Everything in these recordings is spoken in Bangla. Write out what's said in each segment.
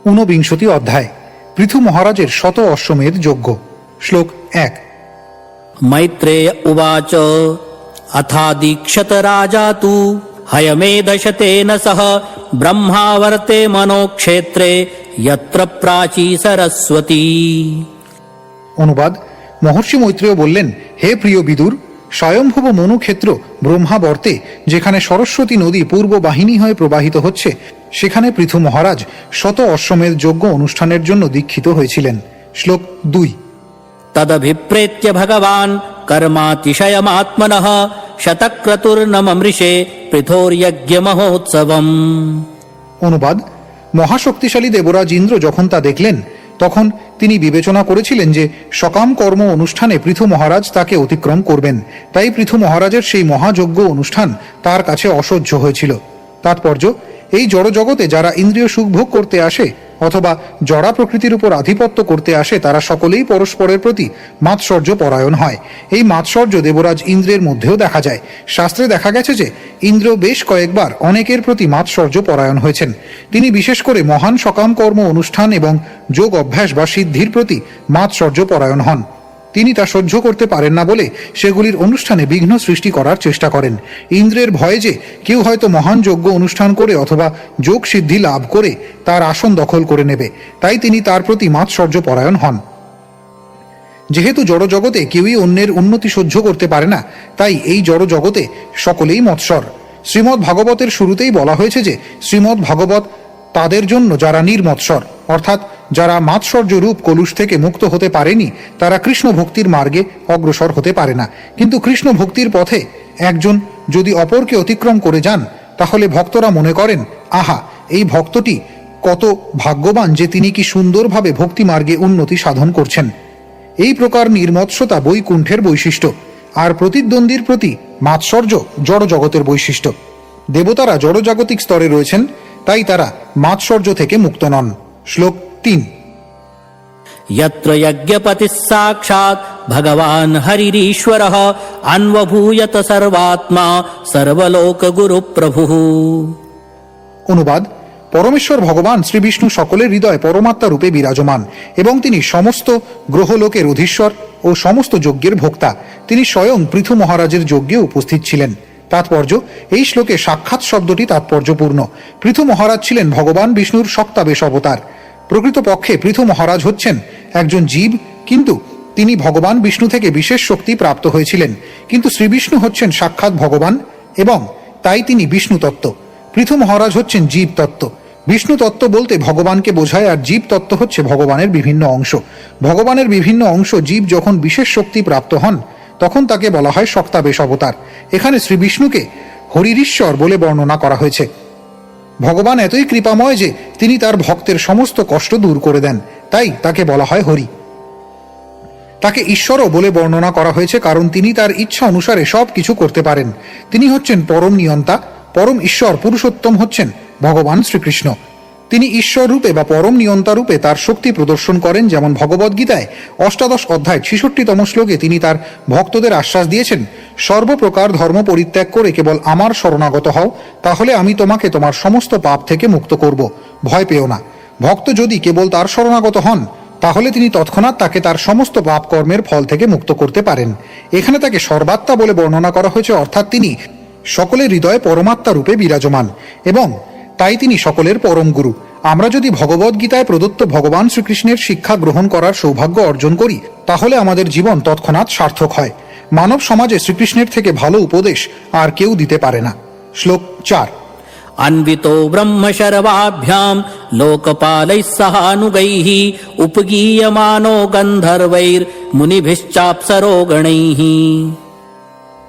ঊনবিংশতি অধ্যায় পৃথু মহারাজের শত অশ্বমেধ যজ্ঞ। শ্লোক 1। मैत्रेय उवाच अथादीक्षत राजा तु हयमेधशतेन सह ब्रह्मावर्ते मनोक्षेत्रे यत्र प्राची सरस्वती। অনুবাদ: মহর্ষি মৈত্রেয় বললেন, হে প্রিয় বিদুর, স্বয়ংভুব মনুক্ষেত্র ব্রহ্মাবর্তে, যেখানে সরস্বতী নদী পূর্ব বাহিনী হয়ে প্রবাহিত হচ্ছে, সেখানে পৃথু মহারাজ শত অশ্বমেধ যজ্ঞ অনুষ্ঠানের জন্য দীক্ষিত হয়েছিলেন। শ্লোক 2। तदभिप्रेत्य भगवान् कर्मातिशयमात्मनः शतक्रतुर्नममृषे पृथोर्यज्ञ महोत्सवम्। অনুবাদ: মহাশক্তিশালী দেবরাজ ইন্দ্র যখন তা দেখলেন, তখন তিনি বিবেচনা করেছিলেন যে সকাম কর্ম অনুষ্ঠানে পৃথু মহারাজ তাকে অতিক্রম করবেন। তাই পৃথু মহারাজের সেই মহাযজ্ঞ অনুষ্ঠান তার কাছে অসহ্য হয়েছিল। তাৎপর্য: এই জড়জগতে যারা ইন্দ্রিয় সুখভোগ করতে আসে অথবা জড়া প্রকৃতির উপর আধিপত্য করতে আসে, তারা সকলেই পরস্পরের প্রতি মাৎসর্য পরায়ণ হয়। এই মাৎসর্য দেবরাজ ইন্দ্রের মধ্যেও দেখা যায়। শাস্ত্রে দেখা গেছে যে ইন্দ্র বেশ কয়েকবার অনেকের প্রতি মাৎসর্য পরায়ণ হয়েছেন। তিনি বিশেষ করে মহান সকাম কর্ম অনুষ্ঠান এবং যোগ অভ্যাস বা সিদ্ধির প্রতি মাৎসর্য পরায়ণ হন। তিনি তা সহ্য করতে পারেন না বলে সেগুলির অনুষ্ঠানে বিঘ্ন সৃষ্টি করার চেষ্টা করেন। ইন্দ্রের ভয়ে যে কেউ হয়তো মহান যজ্ঞ অনুষ্ঠান করে অথবা যোগ সিদ্ধি লাভ করে তার আসন দখল করে নেবে, তাই তিনি তার প্রতি মাৎসর্য পরায়ণ হন। যেহেতু জড়জগতে কেউই অন্যের উন্নতি সহ্য করতে পারে না, তাই এই জড়জগতে সকলেই মৎসর। শ্রীমদ্ ভাগবতের শুরুতেই বলা হয়েছে যে শ্রীমদ্ ভাগবত তাদের জন্য যারা নির্মৎসর, অর্থাৎ যারা মাৎসর্য রূপ কলুষ থেকে মুক্ত হতে পারেনি, তারা কৃষ্ণ ভক্তির মার্গে অগ্রসর হতে পারে না। কিন্তু কৃষ্ণ ভক্তির পথে একজন যদি অপরকে অতিক্রম করে যান, তাহলে ভক্তরা মনে করেন, আহা, এই ভক্তটি কত ভাগ্যবান যে তিনি কি সুন্দরভাবে ভক্তি মার্গে উন্নতি সাধন করছেন। এই প্রকার নির্মৎসতা বৈকুণ্ঠের বৈশিষ্ট্য, আর প্রতিদ্বন্দ্বীর প্রতি মাৎসর্য জড়জগতের বৈশিষ্ট্য। দেবতারা জড়জাগতিক স্তরে রয়েছেন, তাই তারা মাৎসর্য থেকে মুক্ত নন। শ্লোক 3। यत्र यज्ञपतिः साक्षात् भगवान् हरिरीश्वरः अन्वभूयत सर्वात्मा सर्वलोकगुरुप्रभुः। অনুবাদ: পরমেশ্বর ভগবান শ্রী বিষ্ণু সকলের হৃদয় পরমাত্মা রূপে বিরাজমান এবং তিনি সমস্ত গ্রহলোকের অধীশ্বর ও সমস্ত যজ্ঞের ভোক্তা। তিনি স্বয়ং পৃথু মহারাজের যজ্ঞে উপস্থিত ছিলেন। তাৎপর্য: এই শ্লোকে সাক্ষাৎ শব্দটি তাৎপর্যপূর্ণ। পৃথু মহারাজ ছিলেন ভগবান বিষ্ণুর সপ্তাবেশ অবতার। প্রকৃতপক্ষে পৃথু মহারাজ হচ্ছেন একজন জীব, কিন্তু তিনি ভগবান বিষ্ণু থেকে বিশেষ শক্তি প্রাপ্ত হয়েছিলেন। কিন্তু শ্রীবিষ্ণু হচ্ছেন সাক্ষাৎ ভগবান এবং তাই তিনি বিষ্ণু তত্ত্ব। পৃথু মহারাজ হচ্ছেন জীব তত্ত্ব। বিষ্ণু তত্ত্ব বলতে ভগবানকে বোঝায়, আর জীব তত্ত্ব হচ্ছে ভগবানের বিভিন্ন অংশ। ভগবানের বিভিন্ন অংশ জীব যখন বিশেষ শক্তি প্রাপ্ত হন, তখন তাকে বলা হয় সপ্তাবেশ অবতার। এখানে শ্রীবিষ্ণুকে হরিরীশ্বর বলে বর্ণনা করা হয়েছে। ভগবান এতই কৃপাময় যে তিনি তার ভক্তের সমস্ত কষ্ট দূর করে দেন, তাই তাকে বলা হয় হরি। তাকে ঈশ্বরও বলে বর্ণনা করা হয়েছে, কারণ তিনি তার ইচ্ছা অনুসারে সব কিছু করতে পারেন। তিনি হচ্ছেন পরম নিয়ন্তা। পরম ঈশ্বর পুরুষোত্তম হচ্ছেন ভগবান শ্রীকৃষ্ণ। তিনি ঈশ্বর রূপে বা পরম নিয়ন্তা রূপে তার শক্তি প্রদর্শন করেন। যেমন ভগবদ্গীতায় ৮ অধ্যায় ৬৬তম শ্লোকে তিনি তার ভক্তদের আশ্বাস দিয়েছেন, সর্বপ্রকার ধর্ম পরিত্যাগ করে কেবল আমার শরণাগত হও, তাহলে আমি তোমাকে তোমার সমস্ত পাপ থেকে মুক্ত করব, ভয় পেও না। ভক্ত যদি কেবল তার শরণাগত হন, তাহলে তিনি তৎক্ষণাৎ তাকে তার সমস্ত পাপ কর্মের ফল থেকে মুক্ত করতে পারেন। এখানে তাকে সর্বাত্মা বলে বর্ণনা করা হয়েছে, অর্থাৎ তিনি সকলের হৃদয়ে পরমাত্মা রূপে বিরাজমান এবং তাই তিনি সকলের পরম গুরু। আমরা যদি ভগবদ্গীতায় প্রদত্ত ভগবান শ্রীকৃষ্ণের শিক্ষা গ্রহণ করার সৌভাগ্য অর্জন করি, তাহলে আমাদের জীবন তৎক্ষণাৎ সার্থক হয়। মানব সমাজে শ্রীকৃষ্ণের থেকে ভালো উপদেশ আর কেউ দিতে পারে না। শ্লোক 4। अन्वितो ब्रह्म शर्वाभ्यां लोकपालैः सहानुगैः उपगीयमानो गन्धर्वैर्मुनिभिश्चाप्सरो गणैः।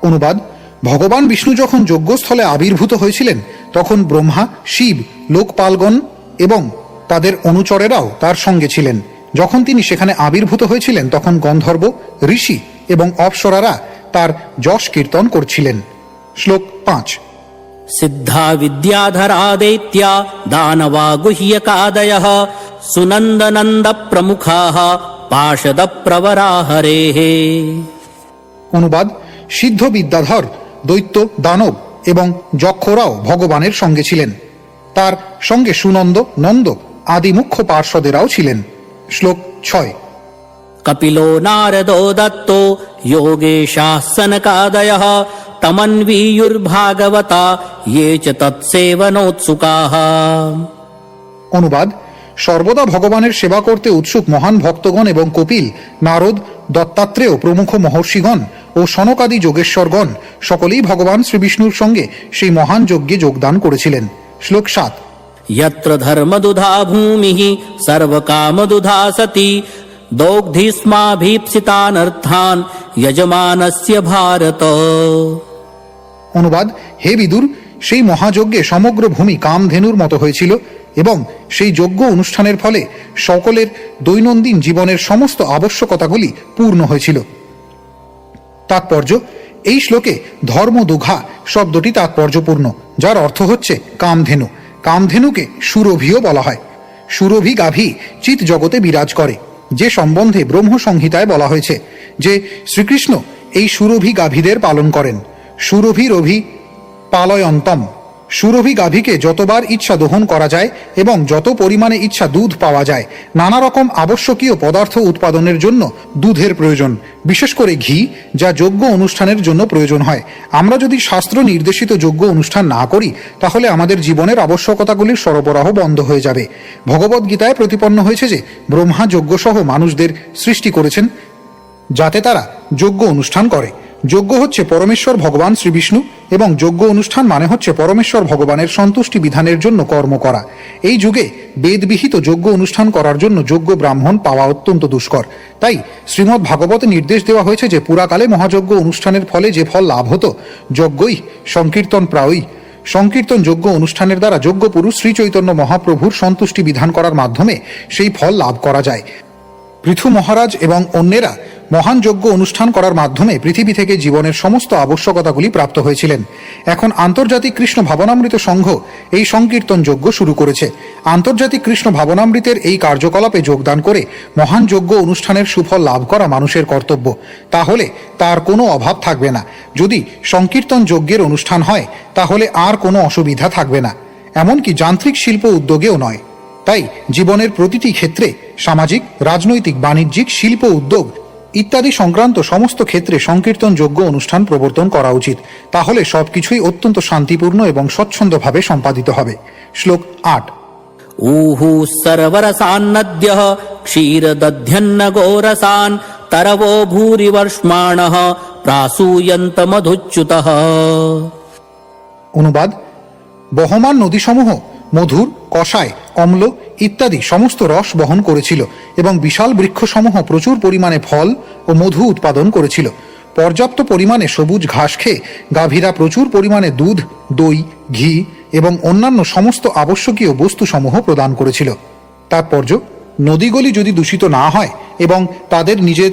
অনুবাদ: ভগবান বিষ্ণু যখন যজ্ঞস্থলে আবির্ভূত হয়েছিলেন, তখন ব্রহ্মা, শিব, লোকপালগণ এবং তাদের অনুচরেরাও তার সঙ্গে ছিলেন। যখন তিনি সেখানে আবির্ভূত হয়েছিলেন, তখন গন্ধর্ব, ঋষি এবং অপ্সরারা তার যশ কীর্তন করছিলেন। শ্লোক 5। सिद्धा विद्याधरा दैत्या दानवा गुह्यकादयः सुनन्दनन्द प्रमुखाः पार्षद प्रवरा हरेः। অনুবাদ: সিদ্ধ বিদ্যাধর, দৈত্য, দানব এবং যক্ষরাও ভগবানের সঙ্গে ছিলেন। তার সঙ্গে সুনন্দ, নন্দ আদি মুখ্য পার্শ্বদেরাও ছিলেন। শ্লোক 6। कपिलो नारदो दत्तो योगेशाः सनकादयः तमन्वीयुर्भागवता ये च तत्सेवनोत्सुकाः। অনুবাদ: সর্বদা ভগবানের সেবা করতে উৎসুক মহান ভক্তগণ এবং কপিল, নারদ, দত্তাত্রেয় প্রমুখ মহর্ষিগণ ও সনকাদি যোগেশ্বরগণ সকলেই ভগবান শ্রীবিষ্ণুর সঙ্গে সেই মহান যজ্ঞে যোগদান করেছিলেন। শ্লোক 7। यत्र धर्मदुधा भूमिः सर्वकामदुधा सति दौग्धिस्माभीप्सितानर्थान् यजमानस्य भारत। অনুবাদ: হে বিদুর, সেই মহাযজ্ঞে সমগ্র ভূমি কামধেনুর মতো হয়েছিল এবং সেই যজ্ঞ অনুষ্ঠানের ফলে সকলের দৈনন্দিন জীবনের সমস্ত আবশ্যকতাগুলি পূর্ণ হয়েছিল। তাৎপর্য: এই শ্লোকে ধর্মদুঘা শব্দটি তাৎপর্যপূর্ণ, যার অর্থ হচ্ছে কামধেনু। কামধেনুকে সুরভিও বলা হয়। সুরভি গাভী চিৎ জগতে বিরাজ করে, যে সম্বন্ধে ব্রহ্ম সংহিতায় বলা হয়েছে যে শ্রীকৃষ্ণ এই সুরভি গাভীদের পালন করেন। সুরভি রভি পালয়ন্তম। সুরভি গাভীকে যতবার ইচ্ছা দহন করা যায় এবং যত পরিমাণে ইচ্ছা দুধ পাওয়া যায়। নানা রকম আবশ্যকীয় পদার্থ উৎপাদনের জন্য দুধের প্রয়োজন, বিশেষ করে ঘি, যা যজ্ঞ অনুষ্ঠানের জন্য প্রয়োজন হয়। আমরা যদি শাস্ত্র নির্দেশিত যজ্ঞ অনুষ্ঠান না করি, তাহলে আমাদের জীবনের আবশ্যকতাগুলির সরবরাহ বন্ধ হয়ে যাবে। ভগবদ্গীতায় প্রতিপন্ন হয়েছে যে ব্রহ্মা যজ্ঞসহ মানুষদের সৃষ্টি করেছেন যাতে তারা যজ্ঞ অনুষ্ঠান করে। যজ্ঞ হচ্ছে পরমেশ্বর ভগবান শ্রীবিষ্ণু এবং যজ্ঞ অনুষ্ঠান মানে হচ্ছে পরমেশ্বর ভগবানের সন্তুষ্টি বিধানের জন্য কর্ম করা। এই যুগে বেদবিহিত যজ্ঞ অনুষ্ঠান করার জন্য যোগ্য ব্রাহ্মণ পাওয়া অত্যন্ত দুষ্কর। তাই শ্রীমদ্ ভাগবতে নির্দেশ দেওয়া হয়েছে যে পুরাকালে মহাযজ্ঞ অনুষ্ঠানের ফলে যে ফল লাভ হতো, যজ্ঞই সংকীর্তন প্রায়ই। সংকীর্তন যজ্ঞ অনুষ্ঠানের দ্বারা যজ্ঞ পুরুষ শ্রী চৈতন্য মহাপ্রভুর সন্তুষ্টি বিধান করার মাধ্যমে সেই ফল লাভ করা যায়। পৃথু মহারাজ এবং অন্যেরা মহান যজ্ঞ অনুষ্ঠান করার মাধ্যমে পৃথিবী থেকে জীবনের সমস্ত আবশ্যকতাগুলি প্রাপ্ত হয়েছিলেন। এখন আন্তর্জাতিক কৃষ্ণ ভাবনামৃত সংঘ এই সংকীর্তন যজ্ঞ শুরু করেছে। আন্তর্জাতিক কৃষ্ণ ভাবনামৃতের এই কার্যকলাপে যোগদান করে মহান যজ্ঞ অনুষ্ঠানের সুফল লাভ করা মানুষের কর্তব্য। তাহলে তার কোনো অভাব থাকবে না। যদি সংকীর্তন যজ্ঞের অনুষ্ঠান হয় তাহলে আর কোনো অসুবিধা থাকবে না, এমনকি যান্ত্রিক শিল্প উদ্যোগেও নয়। তাই জীবনের প্রতিটি ক্ষেত্রে সামাজিক, রাজনৈতিক, বাণিজ্যিক, শিল্প উদ্যোগ ইত্যাদি সংক্রান্ত সমস্ত ক্ষেত্রে সংকীর্তন যজ্ঞ অনুষ্ঠান প্রবর্তন করা উচিত। তাহলে সবকিছুই অত্যন্ত শান্তিপূর্ণ এবং স্বচ্ছন্দভাবে সম্পাদিত হবে। শ্লোক 8। ऊहु सर्वरसान्नद्यः क्षीरदध्यन्न गोरसान् तरवो भूरिवर्ष्माणः प्रासूयन्त मधुच्युतः। অনুবাদ: বহমান নদীসমূহ মধুর, কষায়, অম্ল ইত্যাদি সমস্ত রস বহন করেছিল এবং বিশাল বৃক্ষসমূহ প্রচুর পরিমাণে ফল ও মধু উৎপাদন করেছিল। পর্যাপ্ত পরিমাণে সবুজ ঘাস খেয়ে গাভীরা প্রচুর পরিমাণে দুধ, দই, ঘি এবং অন্যান্য সমস্ত আবশ্যকীয় বস্তুসমূহ প্রদান করেছিল। তাৎপর্য: নদীগুলি যদি দূষিত না হয় এবং তাদের নিজের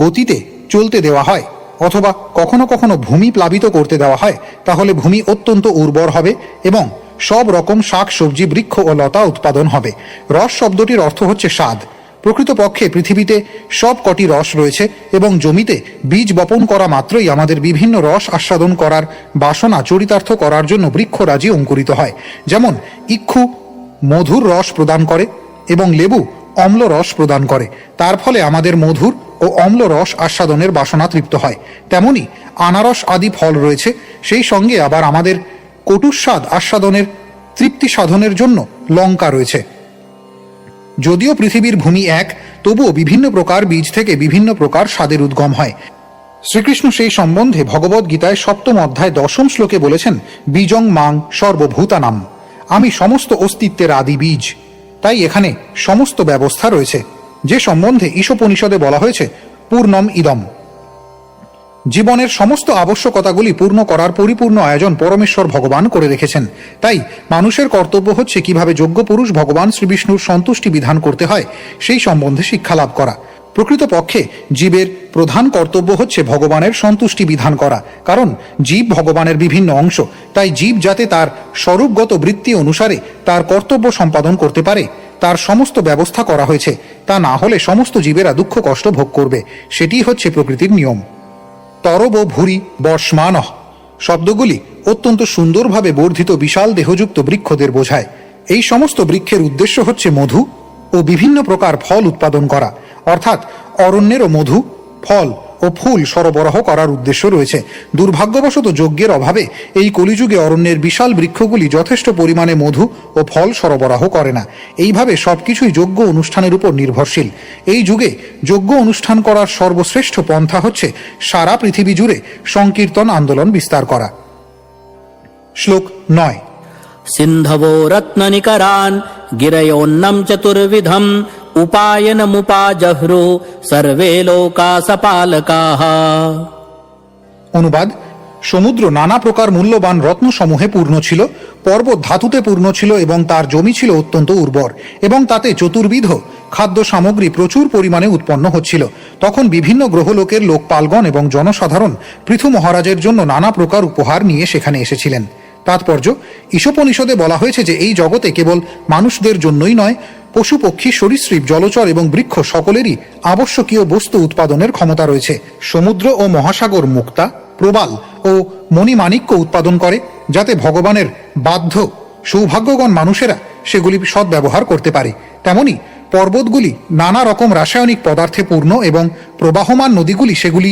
গতিতে চলতে দেওয়া হয় অথবা কখনো কখনো ভূমি প্লাবিত করতে দেওয়া হয়, তাহলে ভূমি অত্যন্ত উর্বর হবে এবং সব রকম শাক সবজি, বৃক্ষ ও লতা উৎপাদন হবে। রস শব্দটির অর্থ হচ্ছে স্বাদ। প্রকৃতপক্ষে পৃথিবীতে সব কটি রস রয়েছে এবং জমিতে বীজ বপন করা মাত্রই আমাদের বিভিন্ন রস আস্বাদন করার বাসনা চরিতার্থ করার জন্য বৃক্ষরাজি অঙ্কুরিত হয়। যেমন ইক্ষু মধুর রস প্রদান করে এবং লেবু অম্ল রস প্রদান করে। তার ফলে আমাদের মধুর ও অম্ল রস আস্বাদনের বাসনা তৃপ্ত হয়। তেমনি আনারস আদি ফল রয়েছে। সেই সঙ্গে আবার আমাদের কটু স্বাদ আস্বাদনের তৃপ্তি সাধনের জন্য লঙ্কা রয়েছে। যদিও পৃথিবীর ভূমি এক, তবুও বিভিন্ন প্রকার বীজ থেকে বিভিন্ন প্রকার স্বাদের উদ্গম হয়। শ্রীকৃষ্ণ সেই সম্বন্ধে ভগবদ্গীতায় 7ম অধ্যায় 10ম শ্লোকে বলেছেন, বীজং মাং সর্বভূতানাম, আমি সমস্ত অস্তিত্বের আদি বীজ। তাই এখানে সমস্ত ব্যবস্থা রয়েছে, যে সম্বন্ধে ঈশোপনিষদে বলা হয়েছে পূর্ণম ইদম। জীবনের সমস্ত আবশ্যকতাগুলি পূর্ণ করার পরিপূর্ণ আয়োজন পরমেশ্বর ভগবান করে রেখেছেন। তাই মানুষের কর্তব্য হচ্ছে কিভাবে যোগ্য পুরুষ ভগবান শ্রীবিষ্ণুর সন্তুষ্টি বিধান করতে হয় সেই সম্বন্ধে শিক্ষা লাভ করা। প্রকৃতপক্ষে জীবের প্রধান কর্তব্য হচ্ছে ভগবানের সন্তুষ্টি বিধান করা, কারণ জীব ভগবানের বিভিন্ন অংশ। তাই জীব যাতে তার স্বরূপগত বৃত্তি অনুসারে তার কর্তব্য সম্পাদন করতে পারে তার সমস্ত ব্যবস্থা করা হয়েছে। তা না হলে সমস্ত জীবেরা দুঃখ কষ্ট ভোগ করবে। সেটি হচ্ছে প্রকৃতির নিয়ম। তরব ভুরি বর্ষ্মানঃ শব্দগুলি অত্যন্ত সুন্দরভাবে বর্ধিত বিশাল দেহযুক্ত বৃক্ষদের বোঝায়। এই সমস্ত বৃক্ষের উদ্দেশ্য হচ্ছে মধু ও বিভিন্ন প্রকার ফল উৎপাদন করা, অর্থাৎ অরণ্যেরও মধু, ফল ও ফুল সরবরাহ করার উদ্দেশ্য রয়েছে। দুর্ভাগ্যবশত যজ্ঞের অভাবে এই কলিযুগে অরণ্যের বিশাল বৃক্ষগুলি যথেষ্ট পরিমাণে মধু ও ফল সরবরাহ করে না। এইভাবে সবকিছুই যজ্ঞ অনুষ্ঠানের উপর নির্ভরশীল। এই যুগে যজ্ঞ অনুষ্ঠান করার সর্বশ্রেষ্ঠ পন্থা হচ্ছে সারা পৃথিবী জুড়ে সংকীর্তন আন্দোলন বিস্তার করা। শ্লোক 9। সিন্ধবো রত্ননিকরান গিরয়োন্নম চতুর্বিধম উপায়নমুপাজহ্রু সর্বে লোকা সপালকাঃ। অনুবাদ: সমুদ্র নানা প্রকার মূল্যবান রত্নসমূহে পূর্ণ ছিল, পর্বত ধাতুতে পূর্ণ ছিল এবং তার জমি ছিল অত্যন্ত উর্বর, এবং তাতে চতুর্বিধ খাদ্য সামগ্রী প্রচুর পরিমাণে উৎপন্ন হচ্ছিল। তখন বিভিন্ন গ্রহলোকের লোকপালগণ এবং জনসাধারণ পৃথু মহারাজের জন্য নানা প্রকার উপহার নিয়ে সেখানে এসেছিলেন। তাৎপর্য: ঈশোপনিষদে বলা হয়েছে যে এই জগতে কেবল মানুষদের জন্যই নয়, পশু পক্ষী, সরীসৃপ, জলচর এবং বৃক্ষ সকলেরই আবশ্যকীয় বস্তু উৎপাদনের ক্ষমতা রয়েছে। সমুদ্র ও মহাসাগর মুক্তা, প্রবাল ও মণিমাণিক্য উৎপাদন করে, যাতে ভগবানের বাধ্য সৌভাগ্যগণ মানুষেরা সেগুলি সদ্ব্যবহার করতে পারে। তেমনি পর্বতগুলি নানা রকম রাসায়নিক পদার্থে পূর্ণ এবং প্রবাহমান নদীগুলি সেগুলি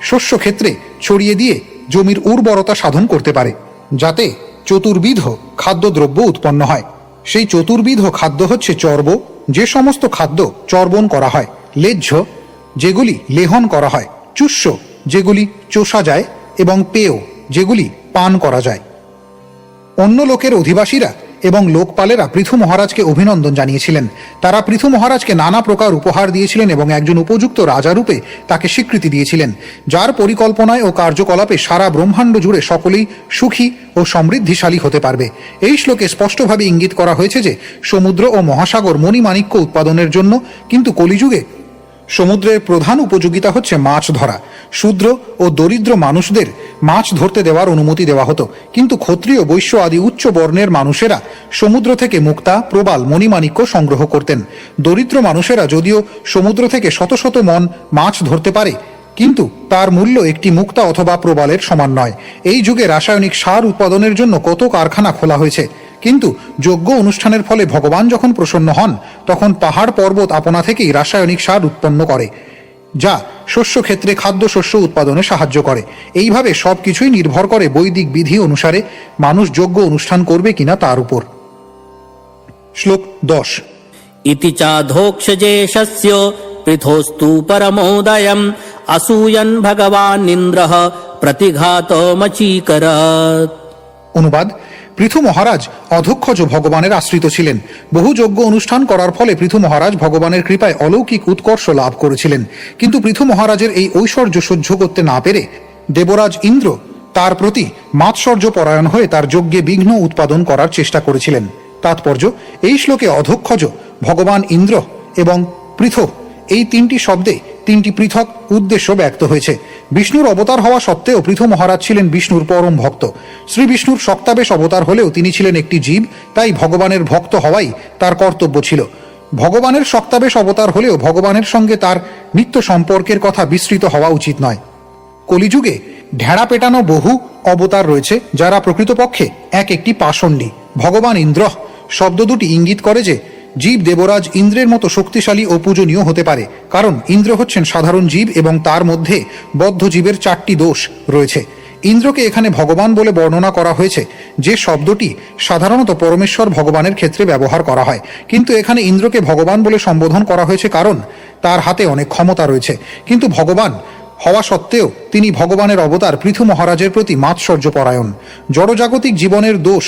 শস্যক্ষেত্রে ছড়িয়ে দিয়ে জমির উর্বরতা সাধন করতে পারে, যাতে চতুর্বিধ খাদ্যদ্রব্য উৎপন্ন হয়। সেই চতুর্বিধ খাদ্য হচ্ছে চর্ব, যে সমস্ত খাদ্য চর্বণ করা হয়; লেহ্য, যেগুলি লেহন করা হয়; চুষ্য, যেগুলি চোষা যায়; এবং পেয়, যেগুলি পান করা যায়। অন্য লোকের অধিবাসীরা এবং লোকপালেরা পৃথু মহারাজকে অভিনন্দন জানিয়েছিলেন। তারা পৃথু মহারাজকে নানা প্রকার উপহার দিয়েছিলেন এবং একজন উপযুক্ত রাজারূপে তাকে স্বীকৃতি দিয়েছিলেন, যার পরিকল্পনায় ও কার্যকলাপে সারা ব্রহ্মাণ্ড জুড়ে সকলেই সুখী ও সমৃদ্ধিশালী হতে পারবে। এই শ্লোকে স্পষ্টভাবে ইঙ্গিত করা হয়েছে যে সমুদ্র ও মহাসাগর মণিমাণিক্য উৎপাদনের জন্য, কিন্তু কলিযুগে সমুদ্রের প্রধান উপযোগিতা হচ্ছে মাছ ধরা। শূদ্র ও দরিদ্র মানুষদের মাছ ধরতে দেওয়ার অনুমতি দেওয়া হতো, কিন্তু ক্ষত্রিয়, বৈশ্য আদি উচ্চ বর্ণের মানুষেরা সমুদ্র থেকে মুক্তা, প্রবাল, মণিমাণিক্য সংগ্রহ করতেন। দরিদ্র মানুষেরা যদিও সমুদ্র থেকে শত শত মণ মাছ ধরতে পারে, কিন্তু তার মূল্য একটি মুক্তা অথবা প্রবালের সমান নয়। এই যুগে রাসায়নিক সার উৎপাদনের জন্য কত কারখানা খোলা হয়েছে, কিন্তু যজ্ঞ অনুষ্ঠানের ফলে ভগবান যখন প্রসন্ন হন, তখন পাহাড় পর্বত আপনা থেকেই রাসায়নিক সার উৎপন্ন করে, যা শস্যক্ষেত্রে খাদ্যশস্য উৎপাদনে সাহায্য করে। এইভাবে সব কিছুই নির্ভর করে বৈদিক বিধি অনুসারে মানুষ যজ্ঞ অনুষ্ঠান করবে কিনা তার উপর। শ্লোক 10। ইতি চাধোক্ষজেষস্য পৃথোস্তু পরমোদয়ম অসূয়ন ভগবান ইন্দ্রঃ প্রতিঘাতমচীকরৎ। অনুবাদ: পৃথু মহারাজ অধক্ষজ ভগবানের আশ্রিত ছিলেন। বহু যজ্ঞ অনুষ্ঠান করার ফলে পৃথু মহারাজ ভগবানের কৃপায় অলৌকিক উৎকর্ষ লাভ করেছিলেন, কিন্তু পৃথু মহারাজের এই ঐশ্বর্য সহ্য করতে না পেরে দেবরাজ ইন্দ্র তার প্রতি মাৎসর্য পরায়ণ হয়ে তার যজ্ঞে বিঘ্ন উৎপাদন করার চেষ্টা করেছিলেন। তাৎপর্য: এই শ্লোকে অধক্ষজ, ভগবান ইন্দ্র এবং পৃথ এই তিনটি শব্দে তিনটি পৃথক উদ্দেশ্য ব্যক্ত হয়েছে। বিষ্ণুর অবতার হওয়া সত্ত্বেও পৃথু মহারাজ ছিলেন বিষ্ণুর পরম ভক্ত। শ্রী বিষ্ণুর শক্তাবেশ অবতার হলেও তিনি ছিলেন একটি জীব, তাই ভগবানের ভক্ত হওয়াই তার কর্তব্য ছিল। ভগবানের শক্তাবেশ অবতার হলেও ভগবানের সঙ্গে তার নিত্য সম্পর্কের কথা বিস্তৃত হওয়া উচিত নয়। কলিযুগে ঢেড়া পেটানো বহু অবতার রয়েছে, যারা প্রকৃতপক্ষে এক একটি পাষণ্ডী। ভগবান ইন্দ্র শব্দ দুটি ইঙ্গিত করে যে জীব দেবরাজ ইন্দ্রের মতো শক্তিশালী ও পূজনীয় হতে পারে, কারণ ইন্দ্র হচ্ছেন সাধারণ জীব এবং তার মধ্যে বদ্ধ জীবের 4টি দোষ রয়েছে। ইন্দ্রকে এখানে ভগবান বলে বর্ণনা করা হয়েছে, যে শব্দটি সাধারণত পরমেশ্বর ভগবানের ক্ষেত্রে ব্যবহার করা হয়, কিন্তু এখানে ইন্দ্রকে ভগবান বলে সম্বোধন করা হয়েছে কারণ তার হাতে অনেক ক্ষমতা রয়েছে। কিন্তু ভগবান হওয়া সত্ত্বেও তিনি ভগবানের অবতার পৃথু মহারাজের প্রতি মাৎসর্য পরায়ণ। জড়জাগতিক জীবনের দোষ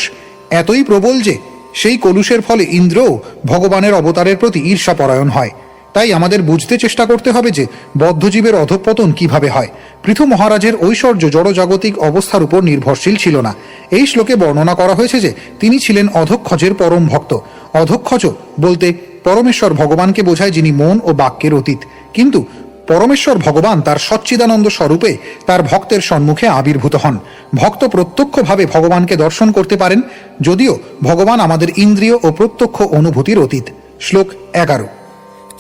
এতই প্রবল যে সেই কলুষের ফলে ইন্দ্রও ভগবানের অবতারের প্রতি ঈর্ষা পরায়ণ হয়। তাই আমাদের বুঝতে চেষ্টা করতে হবে যে বদ্ধজীবের অধঃপতন কিভাবে হয়। পৃথু মহারাজের ঐশ্বর্য জড়জাগতিক অবস্থার উপর নির্ভরশীল ছিল না। এই শ্লোকে বর্ণনা করা হয়েছে যে তিনি ছিলেন অধক্ষজের পরম ভক্ত। অধক্ষজ বলতে পরমেশ্বর ভগবানকে বোঝায়, যিনি মন ও বাক্যের অতীত। কিন্তু পরমেশ্বর ভগবান তার সচ্চিদানন্দ স্বরূপে তার ভক্তের সম্মুখে আবির্ভূত হন। ভক্ত প্রত্যক্ষভাবে ভগবানকে দর্শন করতে পারেন, যদিও ভগবান আমাদের ইন্দ্রিয় ও প্রত্যক্ষ অনুভূতির অতীত। শ্লোক 11।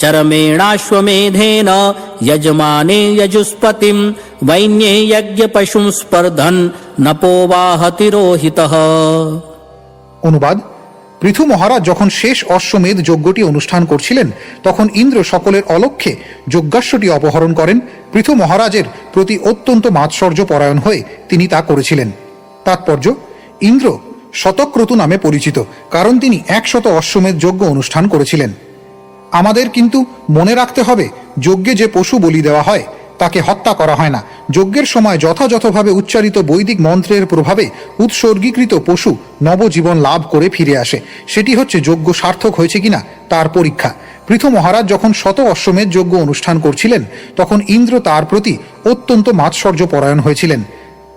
চরমেণাশ্বমেধেন যজমানে যজুস্পতিম বৈন্যে যজ্ঞ পশুম স্পর্ধন নপোবাহতি রোহিতঃ। অনুবাদ: পৃথু মহারাজ যখন শেষ অশ্বমেধ যজ্ঞটি অনুষ্ঠান করছিলেন তখন ইন্দ্র সকলের অলক্ষ্যে যজ্ঞাশ্বটি অপহরণ করেন। পৃথু মহারাজের প্রতি অত্যন্ত মাৎসর্য পরায়ণ হয়ে তিনি তা করেছিলেন। তাৎপর্য, ইন্দ্র শতক্রতু নামে পরিচিত, কারণ তিনি 100 অশ্বমেধ যজ্ঞ অনুষ্ঠান করেছিলেন। আমাদের কিন্তু মনে রাখতে হবে, যজ্ঞে যে পশু বলি দেওয়া হয় তাকে হত্যা করা হয় না। যজ্ঞের সময় যথাযথভাবে উচ্চারিত বৈদিক মন্ত্রের প্রভাবে উৎসর্গীকৃত পশু নবজীবন লাভ করে ফিরে আসে। সেটি হচ্ছে যজ্ঞ সার্থক হয়েছে কিনা তার পরীক্ষা। পৃথু মহারাজ যখন 100 অশ্বমেধ যজ্ঞ অনুষ্ঠান করছিলেন তখন ইন্দ্র তার প্রতি অত্যন্ত মাৎসর্য পরায়ণ হয়েছিলেন,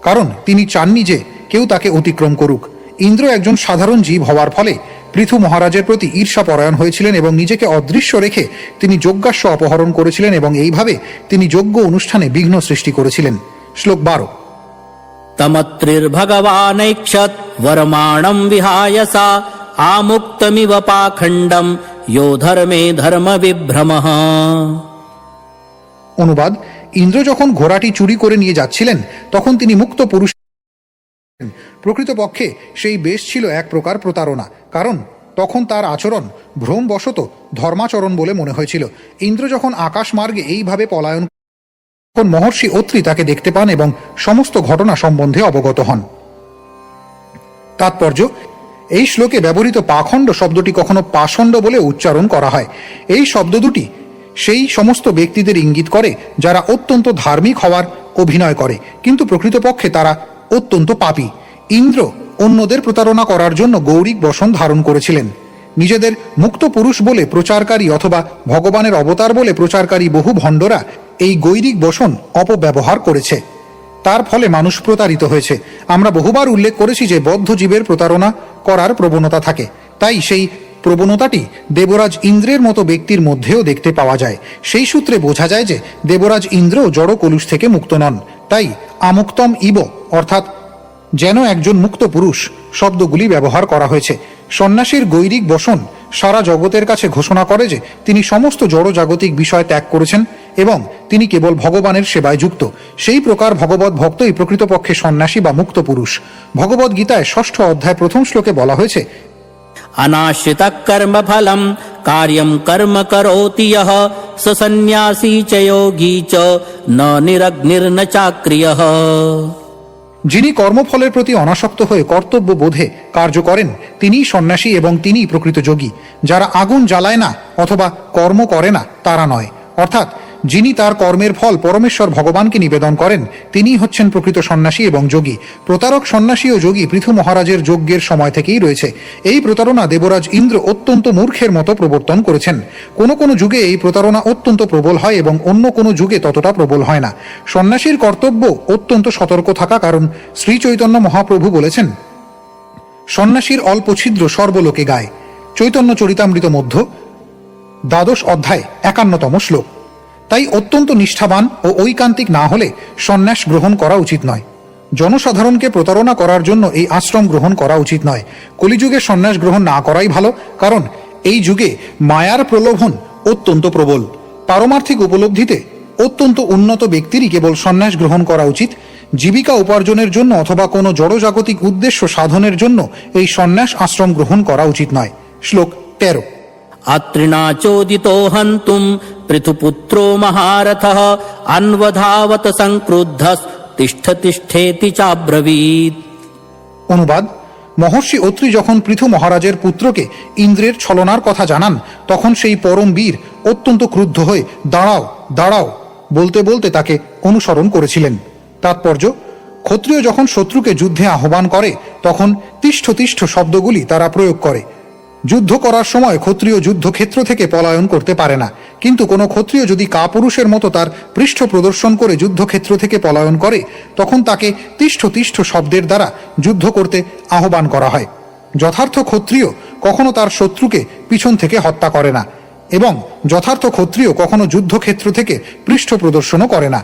কারণ তিনি চাননি যে কেউ তাকে অতিক্রম করুক। ইন্দ্র একজন সাধারণ জীব হওয়ার ফলে পৃথু মহারাজের প্রতি ঈর্ষা পরায়ণ হয়েছিলেন এবং নিজেকে অদৃশ্য রেখে তিনি যজ্ঞাশ্ব অপহরণ করেছিলেন এবং এইভাবে তিনি যজ্ঞ অনুষ্ঠানে বিঘ্ন সৃষ্টি করেছিলেন। শ্লোক 12। তমত্রির্ভগবানৈক্ষত বরমাণম বিহায়সা আমুক্তমিব পাখণ্ডম यो ধর্মে ধর্ম বিভ্রমঃ। অনুবাদ, ইন্দ্র যখন ঘোড়াটি চুরি করে নিয়ে যাচ্ছিলেন তখন তিনি মুক্ত পুরুষ। প্রকৃতপক্ষে সেই বেশ ছিল এক প্রকার প্রতারণা, কারণ তখন তার আচরণ ভ্রমবশত ধর্মাচরণ বলে মনে হয়েছিল। ইন্দ্র যখন আকাশ মার্গে এইভাবে পলায়ন, তখন মহর্ষি অত্রি তাকে দেখতে পান এবং সমস্ত ঘটনা সম্বন্ধে অবগত হন। তাৎপর্য, এই শ্লোকে ব্যবহৃত পাখণ্ড শব্দটি কখনো পাষণ্ড বলে উচ্চারণ করা হয়। এই শব্দ দুটি সেই সমস্ত ব্যক্তিদের ইঙ্গিত করে যারা অত্যন্ত ধার্মিক হওয়ার অভিনয় করে, কিন্তু প্রকৃতপক্ষে তারা অত্যন্ত পাপী। ইন্দ্র অন্যদের প্রতারণা করার জন্য গৌরিক বসন ধারণ করেছিলেন। নিজেদের মুক্ত পুরুষ বলে প্রচারকারী অথবা ভগবানের অবতার বলে প্রচারকারী বহু ভণ্ডরা এই গৈরিক বসন অপব্যবহার করেছে। তার ফলে মানুষ প্রতারিত হয়েছে। আমরা বহুবার উল্লেখ করেছি যে বদ্ধ জীবের প্রতারণা করার প্রবণতা থাকে, তাই সেই প্রবণতাটি দেবরাজ ইন্দ্রের মতো ব্যক্তির মধ্যেও দেখতে পাওয়া যায়। সেই সূত্রে বোঝা যায় যে দেবরাজ ইন্দ্র জড় কলুষ থেকে মুক্ত নন। তাই আমুক্তম ইব অর্থাৎ যেন একজন মুক্ত পুরুষ শব্দগুলি ব্যবহার করা হয়েছে। সন্ন্যাসীর গৈরিক বসন সারা জগতের কাছে ঘোষণা করে যে তিনি সমস্ত জড়জাগতিক বিষয় ত্যাগ করেছেন এবং তিনি কেবল ভগবানের সেবায় যুক্ত। সেই প্রকার ভগবত ভক্তই প্রকৃতপক্ষে সন্ন্যাসী বা মুক্ত পুরুষ। ভগবদ গীতায় 6ষ্ঠ অধ্যায় 1ম শ্লোকে বলা হয়েছে, अनाश्रित कर्म फलम कार्यम कर्म करोति यः स सन्यासी च योगी च न निरग्निर्न चाक्रियः। যিনি কর্মফলের প্রতি অনাসক্ত হয়ে কর্তব্য বোধে কার্য করেন তিনিই সন্ন্যাসী এবং তিনিই প্রকৃত যোগী। যারা আগুন জ্বালায় না অথবা কর্ম করে না তারা নয়, অর্থাৎ যিনি তার কর্মের ফল পরমেশ্বর ভগবানকে নিবেদন করেন তিনিই হচ্ছেন প্রকৃত সন্ন্যাসী এবং যোগী। প্রতারক সন্ন্যাসী ও যোগী পৃথু মহারাজের যজ্ঞের সময় থেকেই রয়েছে। এই প্রতারণা দেবরাজ ইন্দ্র অত্যন্ত মূর্খের মতো প্রবর্তন করেছেন। কোনো কোনো যুগে এই প্রতারণা অত্যন্ত প্রবল হয় এবং অন্য কোনো যুগে ততটা প্রবল হয় না। সন্ন্যাসীর কর্তব্য অত্যন্ত সতর্ক থাকা, কারণ শ্রী চৈতন্য মহাপ্রভু বলেছেন, সন্ন্যাসীর অল্প ছিদ্র সর্বলোকে গায়। চৈতন্য চরিতামৃত মধ্য দ্বাদশ অধ্যায় 51তম শ্লোক। তাই অত্যন্ত নিষ্ঠাবান ও ঐকান্তিক না হলে সন্ন্যাস গ্রহণ করা উচিত নয়। জনসাধারণকে প্রতারণা করার জন্য এই আশ্রম গ্রহণ করা উচিত নয়। কলিযুগে সন্ন্যাস গ্রহণ না করাই ভালো, কারণ এই যুগে মায়ার প্রলোভন অত্যন্ত প্রবল। পারমার্থিক উপলব্ধিতে অত্যন্ত উন্নত ব্যক্তিরই কেবল সন্ন্যাস গ্রহণ করা উচিত। জীবিকা উপার্জনের জন্য অথবা কোনো জড়জাগতিক উদ্দেশ্য সাধনের জন্য এই সন্ন্যাস আশ্রম গ্রহণ করা উচিত নয়। শ্লোক 13। अत्रिणा चोदितो हन्तुं पृथुपुत्रो महारथः अन्वधावत संक्रुद्धः तिष्ठ तिष्ठेति चाब्रवीत्। অনুবাদ, মহর্ষি অত্রি যখন পৃথু মহারাজের পুত্রকে ইন্দ্রের ছলনার কথা জানান তখন সেই পরম বীর অত্যন্ত ক্রুদ্ধ হয়ে দাঁড়াও দাঁড়াও বলতে বলতে তাকে অনুসরণ করেছিলেন। তাৎপর্য, ক্ষত্রিয় যখন শত্রুকে যুদ্ধে আহ্বান করে তখন তিষ্ঠ তিষ্ঠ শব্দগুলি তারা প্রয়োগ করে। যুদ্ধ করার সময় ক্ষত্রিয় যুদ্ধক্ষেত্র থেকে পলায়ন করতে পারে না, কিন্তু কোনো ক্ষত্রিয় যদি কাপুরুষের মতো তার পৃষ্ঠ প্রদর্শন করে যুদ্ধক্ষেত্র থেকে পলায়ন করে তখন তাকে তিষ্ঠ তিষ্ঠ শব্দের দ্বারা যুদ্ধ করতে আহ্বান করা হয়। যথার্থ ক্ষত্রিয় কখনো তার শত্রুকে পিছন থেকে হত্যা করে না এবং যথার্থ ক্ষত্রিয় কখনো যুদ্ধক্ষেত্র থেকে পৃষ্ঠ প্রদর্শনও করে না।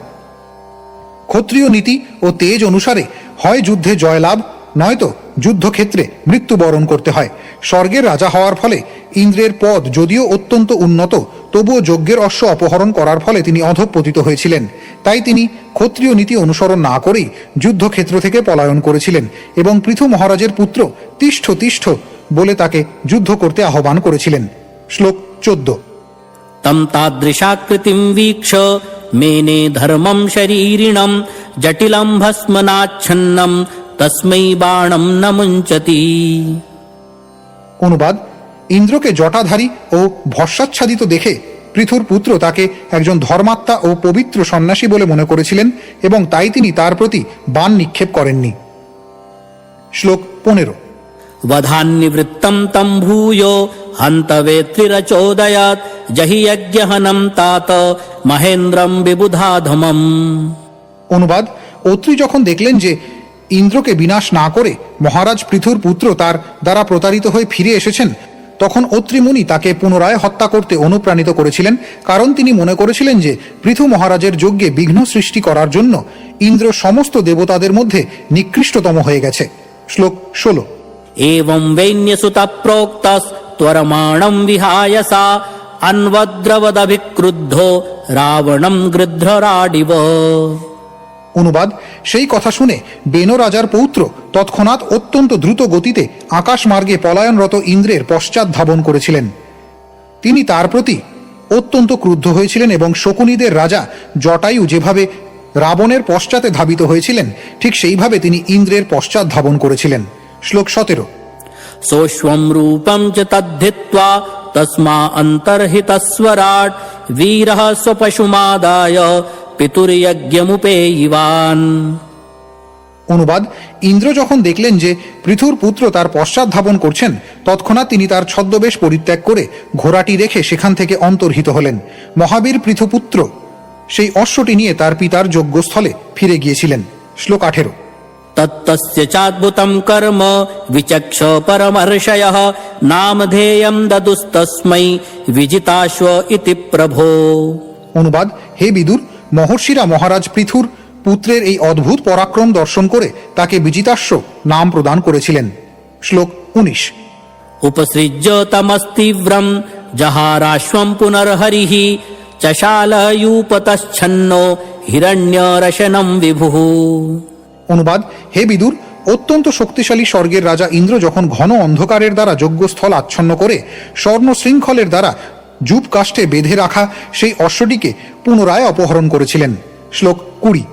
ক্ষত্রিয় নীতি ও তেজ অনুসারে হয় যুদ্ধে জয়লাভ নয়তো যুদ্ধক্ষেত্রে মৃত্যুবরণ করতে হয়। স্বর্গের রাজা হওয়ার ফলে ইন্দ্রের পদ যদিও অত্যন্ত উন্নত, তবুও যজ্ঞের অশ্ব অপহরণ করার ফলে তিনি অধঃপতিত হয়েছিলেন। তাই তিনি ক্ষত্রিয় নীতি অনুসরণ না করেই যুদ্ধক্ষেত্র থেকে পলায়ন করেছিলেন এবং পৃথু মহারাজের পুত্র তিষ্ঠ তিষ্ঠ বলে তাকে যুদ্ধ করতে আহ্বান করেছিলেন। শ্লোক 14। তম তাদৃশাকৃতিম বীক্ষ মেনে ধর্মম শরীরিণম জটিলম ভস্মনাচ্ছন্নম তস্मै বাণম ন মুঞ্চতি। অনুবাদ: ইন্দ্রকে জটাধারী ও ভস্মাচ্ছাদিত দেখে পৃথুর পুত্র তাকে একজন ধর্মাত্মা ও পবিত্র সন্ন্যাসী বলে মনে করেছিলেন এবং তাই তিনি তার প্রতি বাণ নিক্ষেপ করেননি। শ্লোক 15। वधान्निवृत्तं तं भूयो हन्तवेत्रिरचोदयात् जहि यज्ञहनं तात महेन्द्रं विबुधाधमम्। অনুবাদ: অত্রি যখন দেখলেন যে ইন্দ্রকে বিনাশ না করে মহারাজ পৃথুর পুত্র তার দ্বারা প্রতারিত হয়ে ফিরে এসেছেন, তখন অত্রি মুনি তাকে পুনরায় হত্যা করতে অনুপ্রাণিত করেছিলেন, কারণ তিনি মনে করেছিলেন যে পৃথু মহারাজের যজ্ঞে বিঘ্ন সৃষ্টি করার জন্য ইন্দ্র সমস্ত দেবতাদের মধ্যে নিকৃষ্টতম হয়ে গেছে। শ্লোক 16। एवं वैन्यसुतः प्रोक्तस्त्वरमाणं विहाय सा अन्वद्रवदभिक्रुद्धो रावणं गृध्रराडिव। অনুবাদ: সেই কথা শুনে বেন রাজার পৌত্র তৎক্ষণাৎ অত্যন্ত দ্রুত গতিতে আকাশ মার্গে পলায়নরত ইন্দ্রের পশ্চাৎ ধাবন করেছিলেন। তিনি তার প্রতি অত্যন্ত ক্রুদ্ধ হয়েছিলেন এবং শকুনিদের রাজা জটায়ু যেভাবে রাবণের পশ্চাতে ধাবিত হয়েছিলেন, ঠিক সেইভাবে তিনি ইন্দ্রের পশ্চাৎ ধাবন করেছিলেন। শ্লোক 17। सोऽश्वं रूपं च तद्धित्वा तस्मा अन्तर्हितस्वराट् वीरः स्वपशुमादाय पितुर्यज्ञमुपेयिवान्। অনুবাদ: ইন্দ্র যখন দেখলেন যে পৃথুর পুত্র তার পশ্চাৎ ধাবন করছেন, তৎক্ষণাৎ তিনি তার ছদ্মবেশ পরিত্যাগ করে ঘোড়াটি রেখে সেখান থেকে অন্তর্হিত হলেন। মহাবীর পৃথুপুত্র সেই অশ্বটি নিয়ে তার পিতার যজ্ঞস্থলে ফিরে গিয়েছিলেন। শ্লোক 18। तत्तस्य चाद्भुतं कर्म विचक्ष परमर्षयः नामधेयं ददुस्तस्मै विजिताश्व इति प्रभो। অনুবাদ: হে বিদুর, মহর্ষিরা মহারাজ পৃথুর পুত্রের এই অদ্ভুত পরাক্রম দর্শন করে তাকে বিজিতাশ্ব নাম প্রদান করেছিলেন। শ্লোক 19। उपसृज्य तमस्तीव्रं जहाराश्वं पुनर्हरिः चशालयूपतश्छन्नो हिरण्यरशनं विभुः। অনুবাদ: হে বিদুর, অত্যন্ত শক্তিশালী স্বর্গের রাজা ইন্দ্র যখন ঘন অন্ধকারের দ্বারা যজ্ঞস্থল আচ্ছন্ন করে স্বর্ণ শৃঙ্খলের দ্বারা জুপ কাষ্ঠে বেঁধে রাখা সেই অশ্বটিকে পুনরায় অপহরণ করেছিলেন। শ্লোক 20।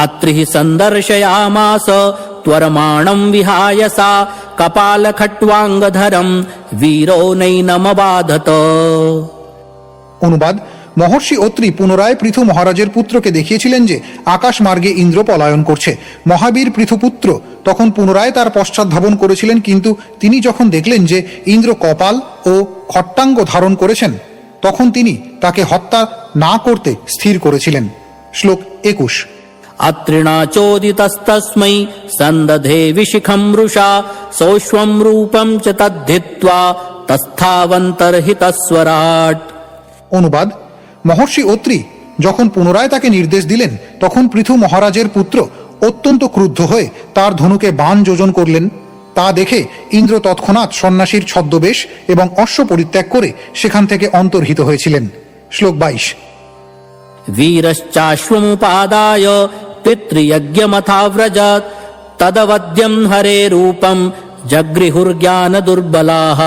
अत्रि सन्दर्शयामास त्वरमाणं विहाय सा कपालखट्वाङ्गधरं वीरो नैनमबाधत। অনুবাদ: মহর্ষি অত্রি পুনরায় পৃথু মহারাজের পুত্রকে দেখিয়েছিলেন যে আকাশ মার্গে ইন্দ্র পলায়ন করছে। মহাবীর পৃথুপুত্র তখন পুনরায় তার পশ্চাৎ ধাবন করেছিলেন, কিন্তু তিনি যখন দেখলেন যে ইন্দ্র কপাল ও খট্টাঙ্গ ধারণ করেছেন, তখন তিনি তাকে হত্যা না করতে স্থির করেছিলেন। শ্লোক 21। अत्रिणा चोदितस्तस्मै सन्दधे विशिखं वृषा सोऽश्वं रूपं च तद्धित्वा तस्थावन्तर्हितस्वराट्। অনুবাদ: মহর্ষি অত্রি যখন পুনরায় তাকে নির্দেশ দিলেন, তখন পৃথু মহারাজের পুত্র অত্যন্ত ক্রুদ্ধ হয়ে তার ধনুকে বাণ যোজন করলেন। তা দেখে ইন্দ্র তৎক্ষণাৎ সন্ন্যাসীর ছদ্মবেশ এবং অশ্ব পরিত্যাগ করে সেখান থেকে অন্তর্হিত হয়েছিলেন। শ্লোক 22। वीरश्चाश्वमुपादाय पितृयज्ञमथाव्रजत् तदवद्यं हरे रूपं जगृहुर्ज्ञानदुर्बलाः।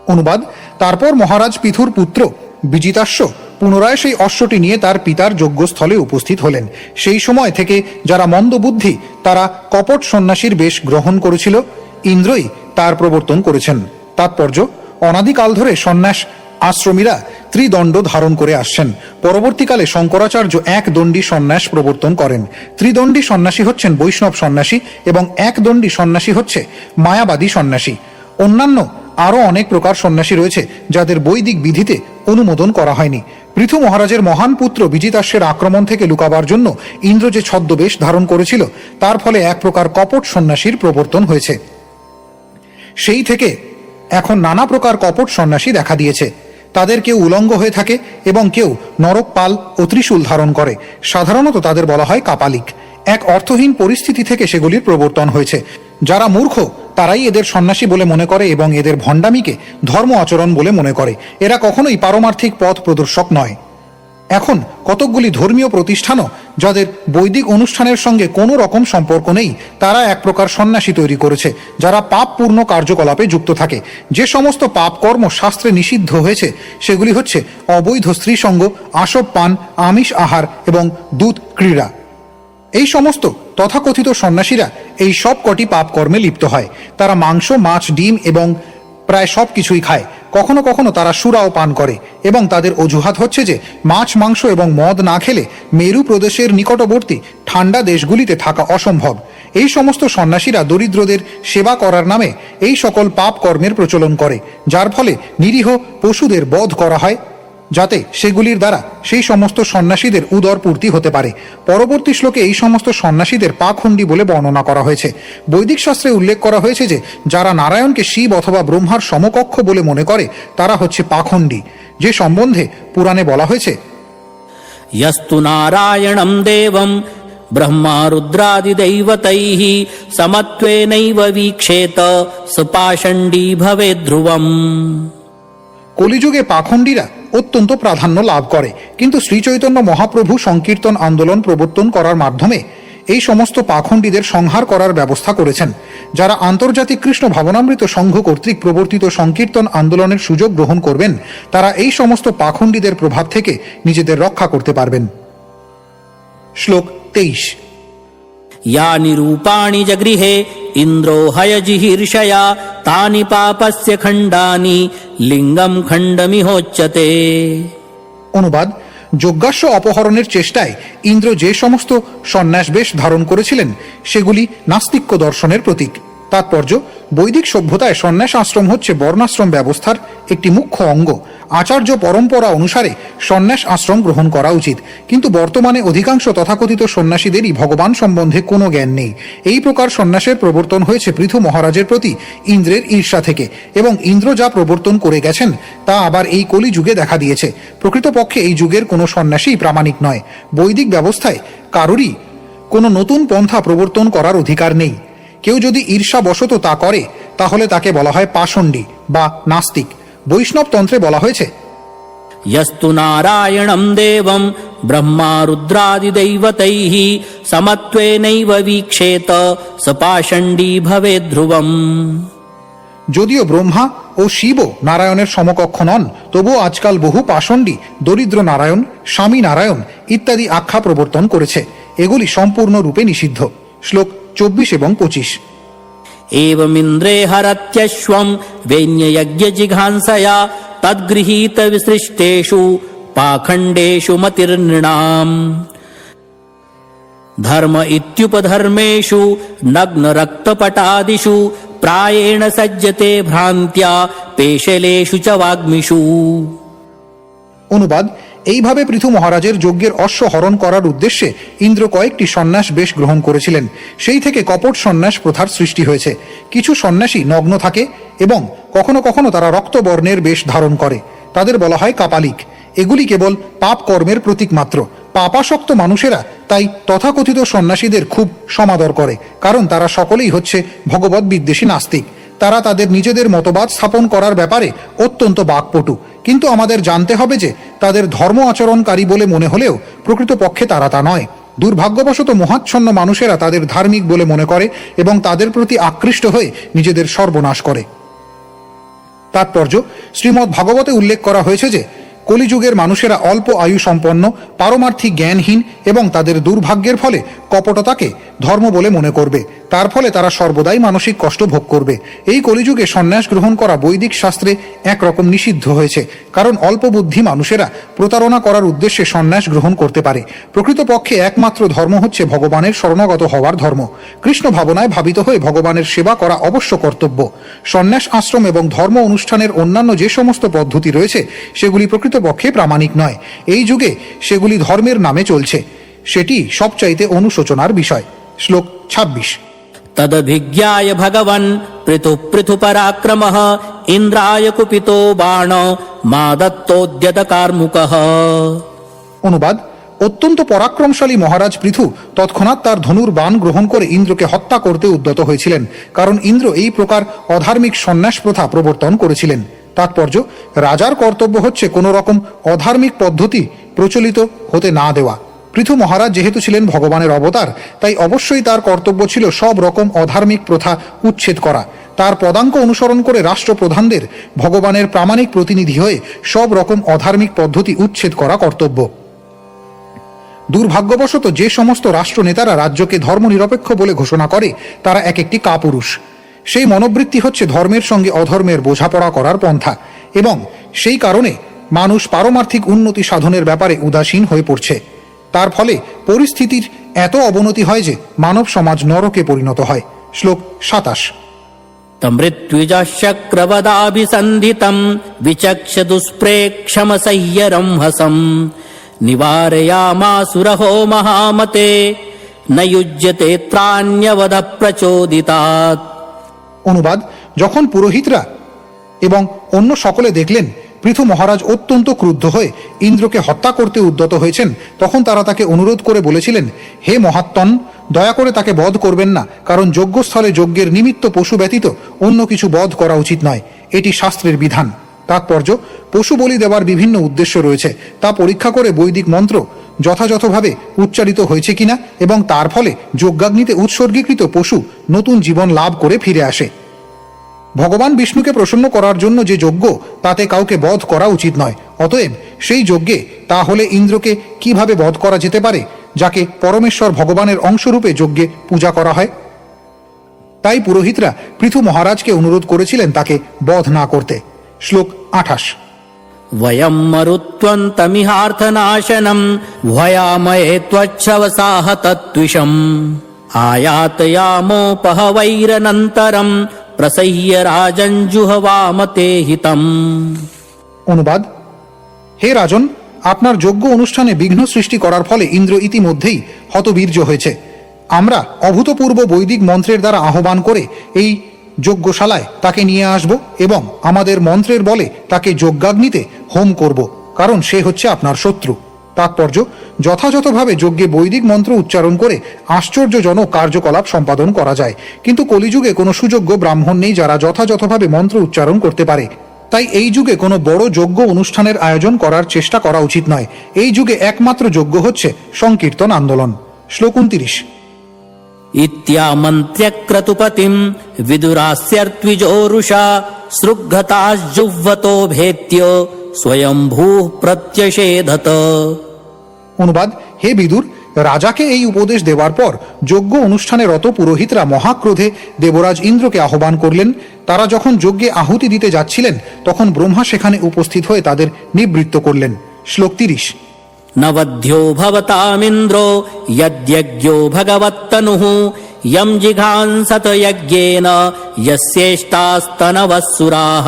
অনুবাদ: তারপর মহারাজ পৃথুর পুত্র বিজিতাশ্ব পুনরায় সেই অশ্বটি নিয়ে তার পিতার যজ্ঞস্থলে উপস্থিত হলেন। সেই সময় থেকে যারা মন্দবুদ্ধি তারা কপট সন্ন্যাসীর বেশ গ্রহণ করেছিল, ইন্দ্রই তার প্রবর্তন করেছেন। তাৎপর্য: অনাদিকাল ধরে সন্ন্যাস আশ্রমীরা ত্রিদণ্ড ধারণ করে আসছেন। পরবর্তীকালে শঙ্করাচার্য এক দণ্ডী সন্ন্যাস প্রবর্তন করেন। ত্রিদণ্ডী সন্ন্যাসী হচ্ছেন বৈষ্ণব সন্ন্যাসী এবং এক দণ্ডী সন্ন্যাসী হচ্ছে মায়াবাদী সন্ন্যাসী। অন্যান্য আরও অনেক প্রকার সন্ন্যাসী রয়েছে যাদের বৈদিক বিধিতে অনুমোদন করা হয়নি। পৃথু মহারাজের মহান পুত্র বিজিতাশ্বের আক্রমণ থেকে লুকাবার জন্য ইন্দ্র যে ছদ্মবেশ ধারণ করেছিল, তার ফলে এক প্রকার কপট সন্ন্যাসীর প্রবর্তন হয়েছে। সেই থেকে এখন নানা প্রকার কপট সন্ন্যাসী দেখা দিয়েছে। তাদের কেউ উলঙ্গ হয়ে থাকে এবং কেউ নরক পাল ও ত্রিশূল ধারণ করে। সাধারণত তাদের বলা হয় কাপালিক। এক অর্থহীন পরিস্থিতি থেকে সেগুলির প্রবর্তন হয়েছে। যারা মূর্খ তারাই এদের সন্ন্যাসী বলে মনে করে এবং এদের ভণ্ডামিকে ধর্ম আচরণ বলে মনে করে। এরা কখনোই পারমার্থিক পথ প্রদর্শক নয়। এখন কতকগুলি ধর্মীয় প্রতিষ্ঠানও যাদের বৈদিক অনুষ্ঠানের সঙ্গে কোনো রকম সম্পর্ক নেই, তারা এক প্রকার সন্ন্যাসী তৈরি করেছে, যারা পাপপূর্ণ কার্যকলাপে যুক্ত থাকে। যে সমস্ত পাপ কর্ম শাস্ত্রে নিষিদ্ধ হয়েছে সেগুলি হচ্ছে অবৈধ স্ত্রীসঙ্গ, আসব পান, আমিষ আহার এবং দুধ ক্রীড়া। এই সমস্ত তথাকথিত সন্ন্যাসীরা এই সব কটি পাপ কর্মে লিপ্ত হয়। তারা মাংস, মাছ, ডিম এবং প্রায় সব কিছুই খায়। কখনো কখনো তারা সুরাও পান করে এবং তাদের অজুহাত হচ্ছে যে মাছ, মাংস এবং মদ না খেলে মেরু প্রদেশের নিকটবর্তী ঠান্ডা দেশগুলিতে থাকা অসম্ভব। এই সমস্ত সন্ন্যাসীরা দরিদ্রদের সেবা করার নামে এই সকল পাপ কর্মের প্রচলন করে, যার ফলে নিরীহ পশুদের বধ করা হয় যাতে সেগুলির দ্বারা সেই সমস্ত সন্ন্যাসীদের উদর পূর্তি হতে পারে। পরবর্তী শ্লোকে এই সমস্ত সন্ন্যাসীদের পাখণ্ডী বলে বর্ণনা করা হয়েছে। বৈদিক শাস্ত্রে উল্লেখ করা হয়েছে যে যারা নারায়ণকে শিব অথবা ব্রহ্মার সমকক্ষ বলে মনে করে তারা হচ্ছে পাখণ্ডী, যে সম্বন্ধে পুরাণে বলা হয়েছে, यस्तु नारायणं देवं ब्रह्मा रुद्रादिदैवतैः समत्वेनैव वीक्षेत स पाषण्डी भवेत् ध्रुवम्। কলিযুগে পাখণ্ডীরা অত্যন্ত প্রাধান্য লাভ করে, কিন্তু শ্রীচৈতন্য মহাপ্রভু সংকীর্তন আন্দোলন প্রবর্তন করার মাধ্যমে এই সমস্ত পাখণ্ডীদের সংহার করার ব্যবস্থা করেছেন। যারা আন্তর্জাতিক কৃষ্ণ ভাবনামৃত সংঘ কর্তৃক প্রবর্তিত সংকীর্তন আন্দোলনের সুযোগ গ্রহণ করবেন, তারা এই সমস্ত পাখণ্ডীদের প্রভাব থেকে নিজেদের রক্ষা করতে পারবেন। শ্লোক 23। यानि रूपाणि जगृहे इन्द्रो हयजिहीर्षया तानि पापस्य खण्डानि लिङ्गं खण्डमिहोच्यते। অনুবাদ: যজ্ঞাশ্ব অপহরণের চেষ্টায় ইন্দ্র যে সমস্ত সন্ন্যাস বেশ ধারণ করেছিলেন সেগুলি নাস্তিক্য দর্শনের প্রতীক। তাৎপর্য: বৈদিক সভ্যতায় সন্ন্যাস আশ্রম হচ্ছে বর্ণাশ্রম ব্যবস্থার একটি মুখ্য অঙ্গ। আচার্য পরম্পরা অনুসারে সন্ন্যাস আশ্রম গ্রহণ করা উচিত, কিন্তু বর্তমানে অধিকাংশ তথাকথিত সন্ন্যাসীদেরই ভগবান সম্বন্ধে কোনো জ্ঞান নেই। এই প্রকার সন্ন্যাসের প্রবর্তন হয়েছে পৃথু মহারাজের প্রতি ইন্দ্রের ঈর্ষা থেকে, এবং ইন্দ্র যা প্রবর্তন করে গেছেন তা আবার এই কলি যুগে দেখা দিয়েছে। প্রকৃতপক্ষে এই যুগের কোনো সন্ন্যাসী প্রামাণিক নয়। বৈদিক ব্যবস্থায় কারোরই কোনো নতুন পন্থা প্রবর্তন করার অধিকার নেই। কেউ যদি ঈর্ষাবশত তা করে তাহলে তাকে বলা হয় পাষণ্ডী বা নাস্তিক। বৈষ্ণব তন্ত্রে বলা হয়েছে, यस्तु नारायणं देवं ब्रह्मा रुद्रादिदैवतैः समत्वेनैव वीक्षेत स पाषण्डी भवेत् ध्रुवम्। যদিও ব্রহ্মা ও শিবও নারায়ণের সমকক্ষ নন, তবুও আজকাল বহু পাষণ্ডী দরিদ্র নারায়ণ, স্বামী নারায়ণ ইত্যাদি আখ্যা প্রবর্তন করেছে। এগুলি সম্পূর্ণরূপে নিষিদ্ধ। শ্লোক 24 এবং 25। एवमिन्द्रे हरत्यश्वं वैन्ययज्ञजिघांसया तद्गृहीत विसृष्टेषु पाखण्डेषु मतिर्नृणाम्। धर्म इत्युपधर्मेषु नग्नरक्तपटादिषु प्रायेण सज्जते भ्रान्त्या पेशलेषु च वाग्मिषु। অনুবাদ: এইভাবে পৃথু মহারাজের যজ্ঞের অশ্ব হরণ করার উদ্দেশ্যে ইন্দ্র কয়েকটি সন্ন্যাস বেশ গ্রহণ করেছিলেন। সেই থেকে কপট সন্ন্যাস প্রথার সৃষ্টি হয়েছে। কিছু সন্ন্যাসী নগ্ন থাকে এবং কখনো কখনো তারা রক্তবর্ণের বেশ ধারণ করে। তাদের বলা হয় কাপালিক। এগুলি কেবল পাপ কর্মের প্রতীক মাত্র। পাপাসক্ত মানুষেরা তাই তথাকথিত সন্ন্যাসীদের খুব সমাদর করে, কারণ তারা সকলেই হচ্ছে ভগবৎ বিদ্বেষী নাস্তিক। তারা তাদের নিজেদের মতবাদ স্থাপন করার ব্যাপারে অত্যন্ত বাকপটু, কিন্তু আমাদের জানতে হবে যে তাদের ধর্ম আচরণকারী বলে মনে হলেও প্রকৃতপক্ষে তারা তা নয়। দুর্ভাগ্যবশত মোহাচ্ছন্ন মানুষেরা তাদের ধার্মিক বলে মনে করে এবং তাদের প্রতি আকৃষ্ট হয়ে নিজেদের সর্বনাশ করে। তাৎপর্য: শ্রীমদ্ ভাগবতে উল্লেখ করা হয়েছে যে কলিযুগের মানুষেরা অল্প আয়ু সম্পন্ন, পারমার্থিক জ্ঞানহীন এবং তাদের দুর্ভাগ্যের ফলে কপটতাকে ধর্ম বলে মনে করবে। তার ফলে তারা সর্বদাই মানসিক কষ্ট ভোগ করবে। এই কলিযুগে সন্ন্যাস গ্রহণ করা বৈদিক শাস্ত্রে একরকম নিষিদ্ধ হয়েছে, কারণ অল্প বুদ্ধি মানুষেরা প্রতারণা করার উদ্দেশ্যে সন্ন্যাস গ্রহণ করতে পারে। প্রকৃতপক্ষে একমাত্র ধর্ম হচ্ছে ভগবানের শরণাগত হওয়ার ধর্ম। কৃষ্ণ ভাবনায় ভাবিত হয়ে ভগবানের সেবা করা অবশ্য কর্তব্য। সন্ন্যাস আশ্রম এবং ধর্ম অনুষ্ঠানের অন্যান্য যে সমস্ত পদ্ধতি রয়েছে সেগুলি প্রকৃতপক্ষে প্রামাণিক নয়। এই যুগে সেগুলি ধর্মের নামে চলছে, সেটি সবচাইতে অনুশোচনার বিষয়। শ্লোক 26। तदभिज्ञाय भगवन् पृथु पराक्रमः इन्द्राय कुपितो बाण मा दत्तोद्यत कार्मुकः। অনুবাদ: অত্যন্ত পরাক্রমশালী মহারাজ পৃথু তৎক্ষণাৎ তার ধনুর বাণ গ্রহণ করে ইন্দ্রকে হত্যা করতে উদ্যত হয়েছিলেন, কারণ ইন্দ্র এই প্রকার অধার্মিক সন্ন্যাস প্রথা প্রবর্তন করেছিলেন। তাৎপর্য: রাজার কর্তব্য হচ্ছে কোনো রকম অধার্মিক পদ্ধতি প্রচলিত হতে না দেওয়া। পৃথু মহারাজ যেহেতু ছিলেন ভগবানের অবতার, তাই অবশ্যই তার কর্তব্য ছিল সব রকম অধার্মিক প্রথা উচ্ছেদ করা। তার পদাঙ্ক অনুসরণ করে রাষ্ট্রপ্রধানদের ভগবানের প্রামাণিক প্রতিনিধি হয়ে সব রকম অধার্মিক পদ্ধতি উচ্ছেদ করা কর্তব্য। দুর্ভাগ্যবশত যে সমস্ত রাষ্ট্রনেতারা রাজ্যকে ধর্মনিরপেক্ষ বলে ঘোষণা করে তারা এক একটি কাপুরুষ। সেই মনোবৃত্তি হচ্ছে ধর্মের সঙ্গে অধর্মের বোঝাপড়া করার পন্থা, এবং সেই কারণে মানুষ পারমার্থিক উন্নতি সাধনের ব্যাপারে উদাসীন হয়ে পড়ছে। তার ফলে পরিস্থিতির এত অবনতি হয় যে মানব সমাজ নরকে পরিণত হয়। শ্লোক 27। তমৃত্যুজশক্রবদাভিসন্ধিতম বিচক্ষ দুষ্প্রেক্ষমসহ্যরম হসম নিবারয়ামাসুরহো মহামতে ন যুজ্যতে ত্রাণ্যবধ প্রচোদিতাৎ। অনুবাদ: যখন পুরোহিতরা এবং অন্য সকলে দেখলেন পৃথু মহারাজ অত্যন্ত ক্রুদ্ধ হয়ে ইন্দ্রকে হত্যা করতে উদ্যত হয়েছেন, তখন তারা তাকে অনুরোধ করে বলেছিলেন, হে মহাত্মন, দয়া করে তাকে বধ করবেন না, কারণ যজ্ঞস্থলে যজ্ঞের নিমিত্ত পশু ব্যতীত অন্য কিছু বধ করা উচিত নয়। এটি শাস্ত্রের বিধান। তাৎপর্য: পশু বলি দেওয়ার বিভিন্ন উদ্দেশ্য রয়েছে, তা পরীক্ষা করে বৈদিক মন্ত্র যথাযথভাবে উচ্চারিত হয়েছে কিনা এবং তার ফলে যজ্ঞাগ্নিতে উৎসর্গীকৃত পশু নতুন জীবন লাভ করে ফিরে আসে। ভগবান বিষ্ণুকে প্রসন্ন করার জন্য যে যজ্ঞ, তাতে কাউকে বধ করা উচিত নয়। অতএব সেই যজ্ঞে তাহলে ইন্দ্রকে কিভাবে বধ করা যেতে পারে, যাকে পরমেশ্বর ভগবানের অংশরূপে যজ্ঞে পূজা করা হয়? তাই পুরোহিতরা পৃথু মহারাজকে অনুরোধ করেছিলেন তাকে বধ না করতে। শ্লোক 28। वयं मरुत्वन्तमिहार्थनाशनं भयामये त्वच्छवसाह तत्विषम् आयातयामोपहवैरनन्तरं प्रसह्य राजञ्जुहवामते हितम्। অনুবাদ: হে রাজন, আপনার যজ্ঞ অনুষ্ঠানে বিঘ্ন সৃষ্টি করার ফলে ইন্দ্র ইতিমধ্যেই হতবীর্য হয়েছে। আমরা অভূতপূর্ব বৈদিক মন্ত্রের দ্বারা আহ্বান করে এই যজ্ঞশালায় তাকে নিয়ে আসব এবং আমাদের মন্ত্রের বলে তাকে যজ্ঞাগ্নিতে হোম করব, কারণ সে হচ্ছে আপনার শত্রু। তাৎপর্য: যথাযথভাবে যজ্ঞে বৈদিক মন্ত্র উচ্চারণ করে আশ্চর্যজনক কার্যকলাপ সম্পাদন করা যায়, কিন্তু কলিযুগে কোনো সুযোগ্য ব্রাহ্মণ নেই যারা যথাযথভাবে মন্ত্র উচ্চারণ করতে পারে। তাই এই যুগে কোনো বড় যজ্ঞ অনুষ্ঠানের আয়োজন করার চেষ্টা করা উচিত নয়। এই যুগে একমাত্র যজ্ঞ হচ্ছে সংকীর্তন আন্দোলন। শ্লোক 29। इत्यामन्त्र्यक्रतुपतिं विदुरास्यर्त्विजोरुषा सृग्घताश्जुह्वतो भेत्य स्वयंभूः प्रत्यषेधत। অনুবাদ: হে বিদুর, রাজাকে এই উপদেশ দেওয়ার পর যজ্ঞ অনুষ্ঠানে রত পুরোহিতরা মহাক্রোধে দেবরাজ ইন্দ্রকে আহ্বান করলেন। তারা যখন যজ্ঞে আহুতি দিতে যাচ্ছিলেন তখন ব্রহ্মা সেখানে উপস্থিত হয়ে তাদের নিবৃত্ত করলেন। শ্লোক 30। नवध्यो भवतामिन्द्रो यद्यज्ञो भगवत्तनुः यं जिघांसत यज्ञेन यस्येष्टास्तनवस्सुराः।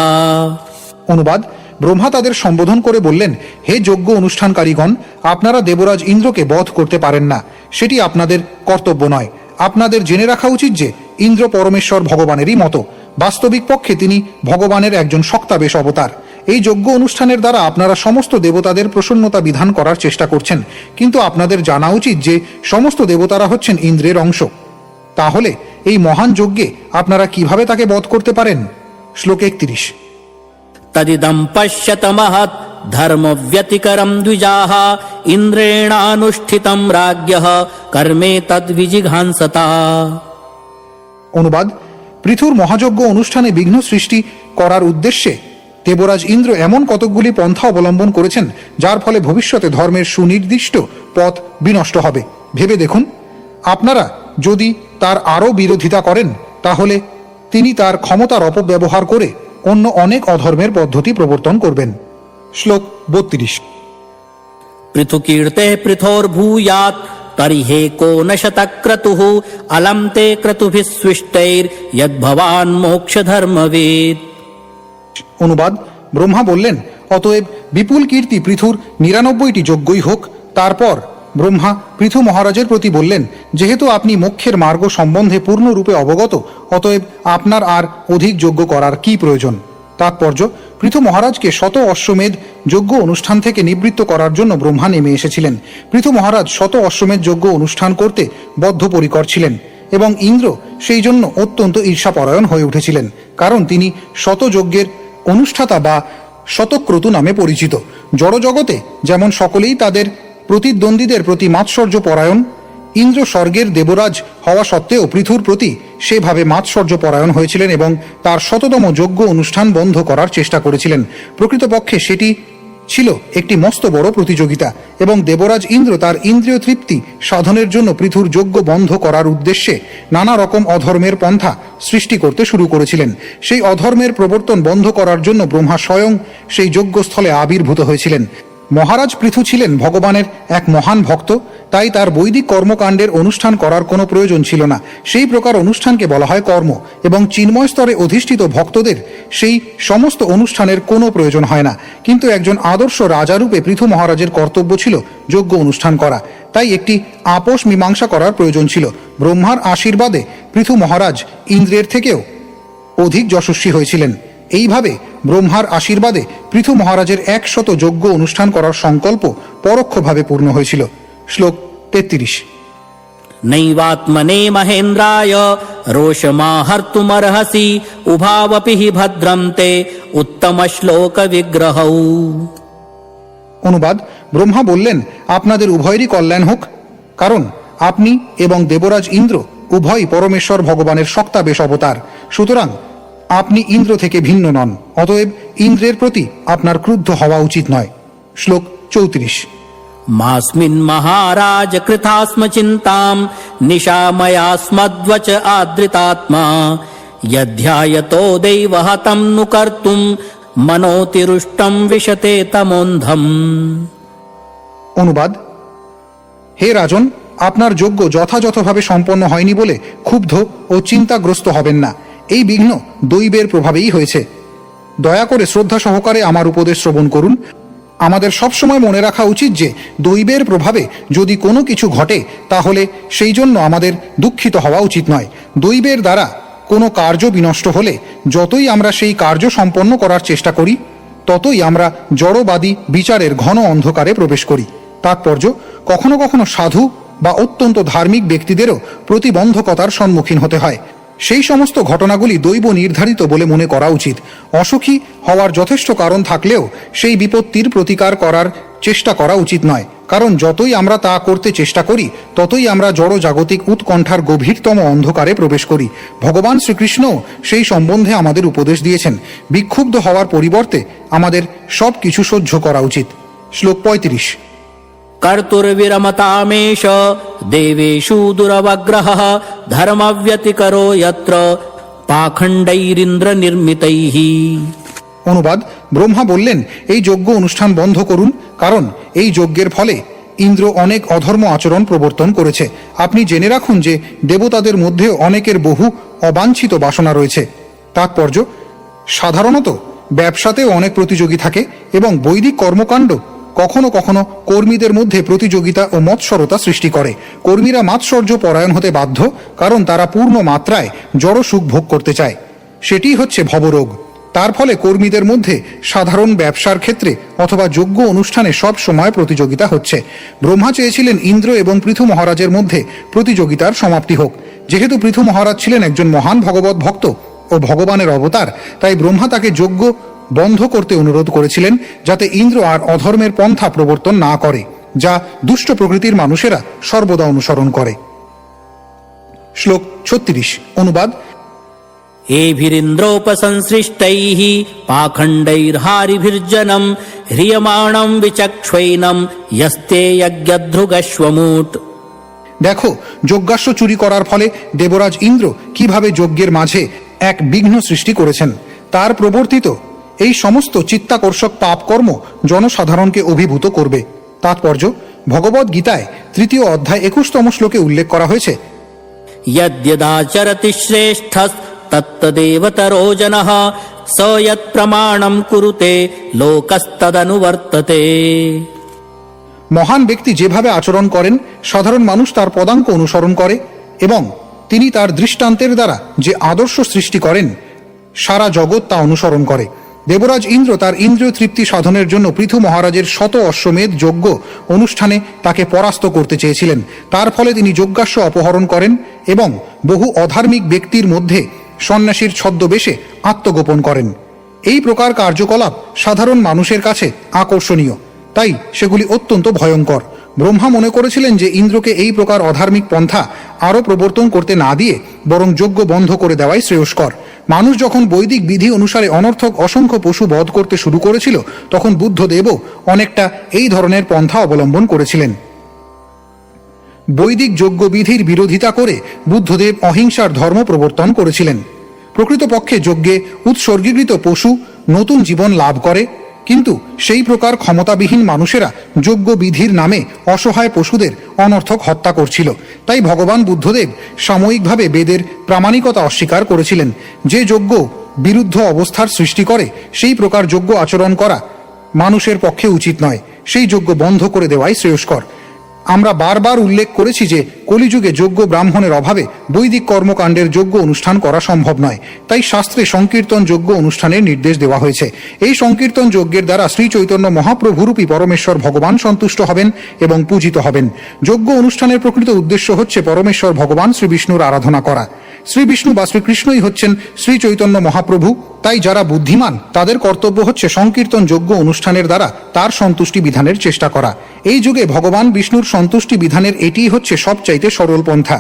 অনুবাদ: ব্রহ্মা তাদের সম্বোধন করে বললেন, হে যজ্ঞ অনুষ্ঠানকারীগণ, আপনারা দেবরাজ ইন্দ্রকে বধ করতে পারেন না, সেটি আপনাদের কর্তব্য নয়। আপনাদের জেনে রাখা উচিত যে ইন্দ্র পরমেশ্বর ভগবানেরই মতো। বাস্তবিক পক্ষে তিনি ভগবানের একজন শক্তাবেশ অবতার। এই যজ্ঞ অনুষ্ঠানের দ্বারা আপনারা সমস্ত দেবতাদের প্রসন্নতা বিধান করার চেষ্টা করছেন, কিন্তু আপনাদের জানা উচিত যে সমস্ত দেবতারা হচ্ছেন ইন্দ্রের অংশ। তাহলে এই মহান যজ্ঞে আপনারা কিভাবে তাকে বধ করতে পারেন? শ্লোক 31। तदिदं पश्यत महत् धर्मव्यतिकरं द्विजाः इन्द्रेणानुष्ठितं राज्ञः कर्मे तद्विजिघांसता। অনুবাদ: পৃথুর মহাযজ্ঞ অনুষ্ঠানে বিঘ্ন সৃষ্টি করার উদ্দেশ্যে দেবরাজ ইন্দ্র এমন কতকগুলি পন্থা অবলম্বন করেছেন যার ফলে ভবিষ্যতে ধর্মের সুনির্দিষ্ট পথ বিনষ্ট হবে। ভেবে দেখুন, আপনারা যদি তার আরও বিরোধিতা করেন তাহলে তিনি তার ক্ষমতার অপব্যবহার করে অন্য অনেক অধর্মের পদ্ধতি প্রবর্তন করবেন। শ্লোক 32। पृथुकीर्ते पृथोर्भूयात् तर्हि को न शतक्रतुः अलं ते क्रतुभिः स्विष्टैर्यद्भवान् मोक्षधर्मवेत्। অনুবাদ: ব্রহ্মা বললেন, অতএব বিপুল কীর্তি পৃথুর 99টি যজ্ঞই হোক। তারপর ব্রহ্মা পৃথু মহারাজের প্রতি বললেন, যেহেতু আপনি মোক্ষের মার্গ সম্বন্ধে পূর্ণরূপে অবগত, অতএব আপনার আর অধিক যজ্ঞ করার কি প্রয়োজন? তাৎপর্য: পৃথু মহারাজকে শত অশ্বমেধ যজ্ঞ অনুষ্ঠান থেকে নিবৃত্ত করার জন্য ব্রহ্মা নেমে এসেছিলেন। পৃথু মহারাজ শত অশ্বমেধ যজ্ঞ অনুষ্ঠান করতে বদ্ধপরিকর ছিলেন এবং ইন্দ্র সেই জন্য অত্যন্ত ঈর্ষাপরায়ণ হয়ে উঠেছিলেন, কারণ তিনি শত যজ্ঞের অনুষ্ঠাতা বা শতক্রতু নামে পরিচিত। জড়জগতে যেমন সকলেই তাদের প্রতিদ্বন্দ্বীদের প্রতি মাৎসর্য পরায়ণ, ইন্দ্র স্বর্গের দেবরাজ হওয়া সত্ত্বেও পৃথুর প্রতি সেভাবে মাৎসর্য পরায়ণ হয়েছিলেন এবং তার শততম যজ্ঞ অনুষ্ঠান বন্ধ করার চেষ্টা করেছিলেন। প্রকৃতপক্ষে সেটি ছিল একটি মস্ত বড় প্রতিযোগিতা এবং দেবরাজ ইন্দ্র তার ইন্দ্রিয় তৃপ্তি সাধনের জন্য পৃথুর যজ্ঞ বন্ধ করার উদ্দেশ্যে নানা রকম অধর্মের পন্থা সৃষ্টি করতে শুরু করেছিলেন। সেই অধর্মের প্রবর্তন বন্ধ করার জন্য ব্রহ্মা স্বয়ং সেই যজ্ঞস্থলে আবির্ভূত হয়েছিলেন। মহারাজ পৃথু ছিলেন ভগবানের এক মহান ভক্ত, তাই তার বৈদিক কর্মকাণ্ডের অনুষ্ঠান করার কোনো প্রয়োজন ছিল না। সেই প্রকার অনুষ্ঠানকে বলা হয় কর্ম, এবং চিন্ময় স্তরে অধিষ্ঠিত ভক্তদের সেই সমস্ত অনুষ্ঠানের কোনো প্রয়োজন হয় না। কিন্তু একজন আদর্শ রাজারূপে পৃথু মহারাজের কর্তব্য ছিল যজ্ঞ অনুষ্ঠান করা, তাই একটি আপোষ মীমাংসা করার প্রয়োজন ছিল। ব্রহ্মার আশীর্বাদে পৃথু মহারাজ ইন্দ্রের থেকেও অধিক যশস্বী হয়েছিলেন। এইভাবে ব্রহ্মার আশীর্বাদে পৃথু মহারাজের 100 যজ্ঞ অনুষ্ঠান করার সংকল্প পরোক্ষভাবে পূর্ণ হয়েছিল। শ্লোক 33। नैवात्मने महेन्द्राय रोषमाहर्तुमर्हसि उभावपि हि भद्रं ते उत्तमश्लोकविग्रहौ। অনুবাদ: ব্রহ্মা বললেন, আপনাদের উভয়েরই কল্যাণ হোক, কারণ আপনি এবং দেবরাজ ইন্দ্র উভয়ই পরমেশ্বর ভগবানের শক্তাবেশ অবতার। সুতরাং আপনি ইন্দ্র থেকে ভিন্ন নন, অতএব ইন্দ্রের প্রতি আপনার ক্রুদ্ধ হওয়া উচিত নয়। শ্লোক 34। मास्मिन् महाराज कृतास्म चिन्तां निशामयास्मद्वच आदृतात्मा यध्यायतो दैवहतं नु कर्तुं मनोतिरुष्टं विशते तमोन्धम्। অনুবাদ: হে রাজন, আপনার যজ্ঞ যথাযথভাবে সম্পন্ন হয়নি বলে ক্ষুব্ধ ও চিন্তাগ্রস্ত হবেন না। এই বিঘ্ন দৈবের প্রভাবেই হয়েছে। দয়া করে শ্রদ্ধা সহকারে আমার উপদেশ শ্রবণ করুন। আমাদের সবসময় মনে রাখা উচিত যে দৈবের প্রভাবে যদি কোনো কিছু ঘটে তাহলে সেই জন্য আমাদের দুঃখিত হওয়া উচিত নয়। দৈবের দ্বারা কোনো কার্য বিনষ্ট হলে যতই আমরা সেই কার্য সম্পন্ন করার চেষ্টা করি, ততই আমরা জড়বাদী বিচারের ঘন অন্ধকারে প্রবেশ করি। তাৎপর্য: কখনো কখনো সাধু বা অত্যন্ত ধার্মিক ব্যক্তিদেরও প্রতিবন্ধকতার সম্মুখীন হতে হয়। সেই সমস্ত ঘটনাগুলি দৈব নির্ধারিত বলে মনে করা উচিত। অসুখী হওয়ার যথেষ্ট কারণ থাকলেও সেই বিপত্তির প্রতিকার করার চেষ্টা করা উচিত নয়, কারণ যতই আমরা তা করতে চেষ্টা করি ততই আমরা জড় জাগতিক উৎকণ্ঠার গভীরতম অন্ধকারে প্রবেশ করি। ভগবান শ্রীকৃষ্ণও সেই সম্বন্ধে আমাদের উপদেশ দিয়েছেন। বিক্ষুব্ধ হওয়ার পরিবর্তে আমাদের সব কিছু সহ্য করা উচিত। শ্লোক 35। कर्तुर्विरमतामेष देवेषु दुरवग्रहः धर्मव्यतिकरो यत्र पाखण्डैरिन्द्रनिर्मितैः। অনুবাদ: ব্রহ্মা বললেন, এই যজ্ঞ অনুষ্ঠান বন্ধ করুন, কারণ এই যজ্ঞের ফলে ইন্দ্র অনেক অধর্ম আচরণ প্রবর্তন করেছে। আপনি জেনে রাখুন যে দেবতাদের মধ্যেও অনেকের বহু অবাঞ্ছিত বাসনা রয়েছে। তাৎপর্য: সাধারণত ব্যবসাতেও অনেক প্রতিযোগী থাকে এবং বৈদিক কর্মকাণ্ড কখনো কখনো কর্মীদের মধ্যে প্রতিযোগিতা ও মৎসরতা সৃষ্টি করে। কর্মীরা মাৎসর্য পরায়ণ হতে বাধ্য, কারণ তারা পূর্ণ মাত্রায় জড় সুখ ভোগ করতে চায়। সেটি হচ্ছে ভবরোগ। তার ফলে কর্মীদের মধ্যে সাধারণ ব্যবসার ক্ষেত্রে অথবা যজ্ঞ অনুষ্ঠানে সব সময় প্রতিযোগিতা হচ্ছে। ব্রহ্মা চেয়েছিলেন ইন্দ্র এবং পৃথু মহারাজের মধ্যে প্রতিযোগিতার সমাপ্তি হোক। যেহেতু পৃথু মহারাজ ছিলেন একজন মহান ভগবত ভক্ত ও ভগবানের অবতার, তাই ব্রহ্মা তাকে যজ্ঞ বন্ধ করতে অনুরোধ করেছিলেন, যাতে ইন্দ্র আর অধর্মের পন্থা প্রবর্তন না করে, যা দুষ্ট প্রকৃতির মানুষেরা সর্বদা অনুসরণ করে। শ্লোক 36। অনুবাদ: एभिरिन्द्रोपसंसृष्टैः पाखण्डैर्हारिभिर्जनं ह्रियमाणं विचक्ष्वैनं यस्ते यज्ञध्रुगश्वमूट्। দেখো, যজ্ঞাশ্ব চুরি করার ফলে দেবরাজ ইন্দ্র কিভাবে যজ্ঞের মাঝে এক বিঘ্ন সৃষ্টি করেছেন। তার প্রবর্তিত এই সমস্ত চিত্তাকর্ষক পাপকর্ম জনসাধারণকে অভিভূত করবে। তাৎপর্য: ভগবদ্ গীতায় 3য় অধ্যায় 21তম শ্লোকে উল্লেখ করা হয়েছে, यद्यदाचरति श्रेष्ठस्तत्तदेवतरो जनः स यत्प्रमाणं कुरुते लोकस्तदनुवर्तते। মহান ব্যক্তি যেভাবে আচরণ করেন সাধারণ মানুষ তার পদাঙ্ক অনুসরণ করে, এবং তিনি তার দৃষ্টান্তের দ্বারা যে আদর্শ সৃষ্টি করেন সারা জগৎ তা অনুসরণ করে। দেবরাজ ইন্দ্র তার ইন্দ্রিয় তৃপ্তি সাধনের জন্য পৃথু মহারাজের 100 অশ্বমেধ যজ্ঞ অনুষ্ঠানে তাকে পরাস্ত করতে চেয়েছিলেন। তার ফলে তিনি যজ্ঞাশ্ব অপহরণ করেন এবং বহু অধার্মিক ব্যক্তির মধ্যে সন্ন্যাসীর ছদ্মবেশে আত্মগোপন করেন। এই প্রকার কার্যকলাপ সাধারণ মানুষের কাছে আকর্ষণীয়, তাই সেগুলি অত্যন্ত ভয়ঙ্কর। ব্রহ্মা মনে করেছিলেন যে ইন্দ্রকে এই প্রকার অধার্মিক পন্থা আরও প্রবর্তন করতে না দিয়ে বরং যজ্ঞ বন্ধ করে দেওয়াই শ্রেয়স্কর। মানুষ যখন বৈদিক বিধি অনুসারে অনর্থক অসংখ্য পশু বধ করতে শুরু করেছিল, তখন বুদ্ধদেবও অনেকটা এই ধরনের পন্থা অবলম্বন করেছিলেন। বৈদিক যজ্ঞবিধির বিরোধিতা করে বুদ্ধদেব অহিংসার ধর্ম প্রবর্তন করেছিলেন। প্রকৃতপক্ষে যজ্ঞে উৎসর্গীকৃত পশু নতুন জীবন লাভ করে, কিন্তু সেই প্রকার ক্ষমতাবিহীন মানুষেরা যজ্ঞবিধির নামে অসহায় পশুদের অনর্থক হত্যা করছিল। তাই ভগবান বুদ্ধদেব সাময়িকভাবে বেদের প্রামাণিকতা অস্বীকার করেছিলেন। যে যজ্ঞ বিরুদ্ধ অবস্থার সৃষ্টি করে সেই প্রকার যজ্ঞ আচরণ করা মানুষের পক্ষে উচিত নয়, সেই যজ্ঞ বন্ধ করে দেওয়াই শ্রেয়স্কর। আমরা বারবার উল্লেখ করেছি যে কলিযুগে যোগ্য ব্রাহ্মণের অভাবে বৈদিক কর্মকাণ্ডের যোগ্য অনুষ্ঠান করা সম্ভব নয়। তাই শাস্ত্রে সংকীর্তন যোগ্য অনুষ্ঠানের নির্দেশ দেওয়া হয়েছে। এই সংকীর্তন যজ্ঞের দ্বারা শ্রী চৈতন্য মহাপ্রভুরূপী পরমেশ্বর ভগবান সন্তুষ্ট হবেন এবং পূজিত হবেন। যজ্ঞ অনুষ্ঠানের প্রকৃত উদ্দেশ্য হচ্ছে পরমেশ্বর ভগবান শ্রী বিষ্ণুর আরাধনা করা। শ্রী বিষ্ণু বা শ্রীকৃষ্ণই হচ্ছেন শ্রী চৈতন্য মহাপ্রভু। তাই যারা বুদ্ধিমান তাদের কর্তব্য হচ্ছে সংকীর্তন যজ্ঞ অনুষ্ঠানের দ্বারা তার সন্তুষ্টি বিধানের চেষ্টা করা। এই যুগে ভগবান বিষ্ণুর সন্তুষ্টি বিধানের এটিই হচ্ছে সবচাইতে সরল পন্থা।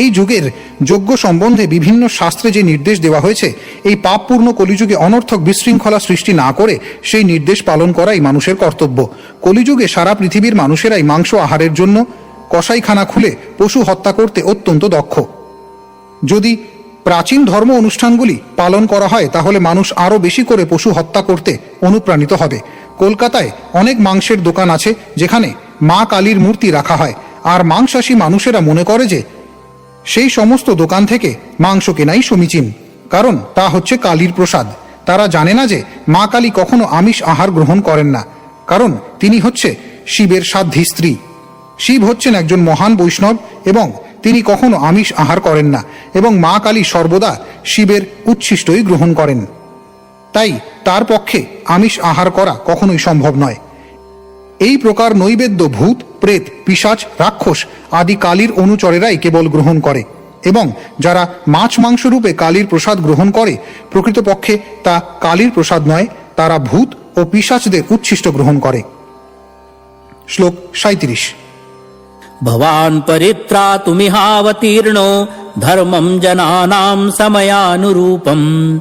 এই যুগের যজ্ঞ সম্বন্ধে বিভিন্ন শাস্ত্রে যে নির্দেশ দেওয়া হয়েছে, এই পাপপূর্ণ কলিযুগে অনর্থক বিশৃঙ্খলা সৃষ্টি না করে সেই নির্দেশ পালন করাই মানুষের কর্তব্য। কলিযুগে সারা পৃথিবীর মানুষেরাই মাংস আহারের জন্য কসাইখানা খুলে পশু হত্যা করতে অত্যন্ত দক্ষ। যদি প্রাচীন ধর্ম অনুষ্ঠানগুলি পালন করা হয় তাহলে মানুষ আরও বেশি করে পশু হত্যা করতে অনুপ্রাণিত হবে। কলকাতায় অনেক মাংসের দোকান আছে যেখানে মা কালীর মূর্তি রাখা হয়, আর মাংসাশী মানুষেরা মনে করে যে সেই সমস্ত দোকান থেকে মাংস কেনাই সমীচীন, কারণ তা হচ্ছে কালীর প্রসাদ। তারা জানে না যে মা কালী কখনো আমিষ আহার গ্রহণ করেন না, কারণ তিনি হচ্ছে শিবের সাধ্বী স্ত্রী। শিব হচ্ছেন একজন মহান বৈষ্ণব এবং তিনি কখনো আমিষ আহার করেন না, এবং মা কালী সর্বদা শিবের উচ্ছিষ্টই গ্রহণ করেন। তাই তার পক্ষে আমিষ আহার করা কখনোই সম্ভব নয়। এই প্রকার নৈবেদ্য ভূত, প্রেত, পিশাচ, রাক্ষস আদি কালীর অনুচরেরাই কেবল গ্রহণ করে, এবং যারা মাছ মাংস রূপে কালীর প্রসাদ গ্রহণ করে প্রকৃতপক্ষে তা কালীর প্রসাদ নয়, তারা ভূত ও পিশাচদের উচ্ছিষ্ট গ্রহণ করে। শ্লোক 37। भवान् परित्रातुमिहावतीर्णो धर्मं जनानां समयानुरूपम्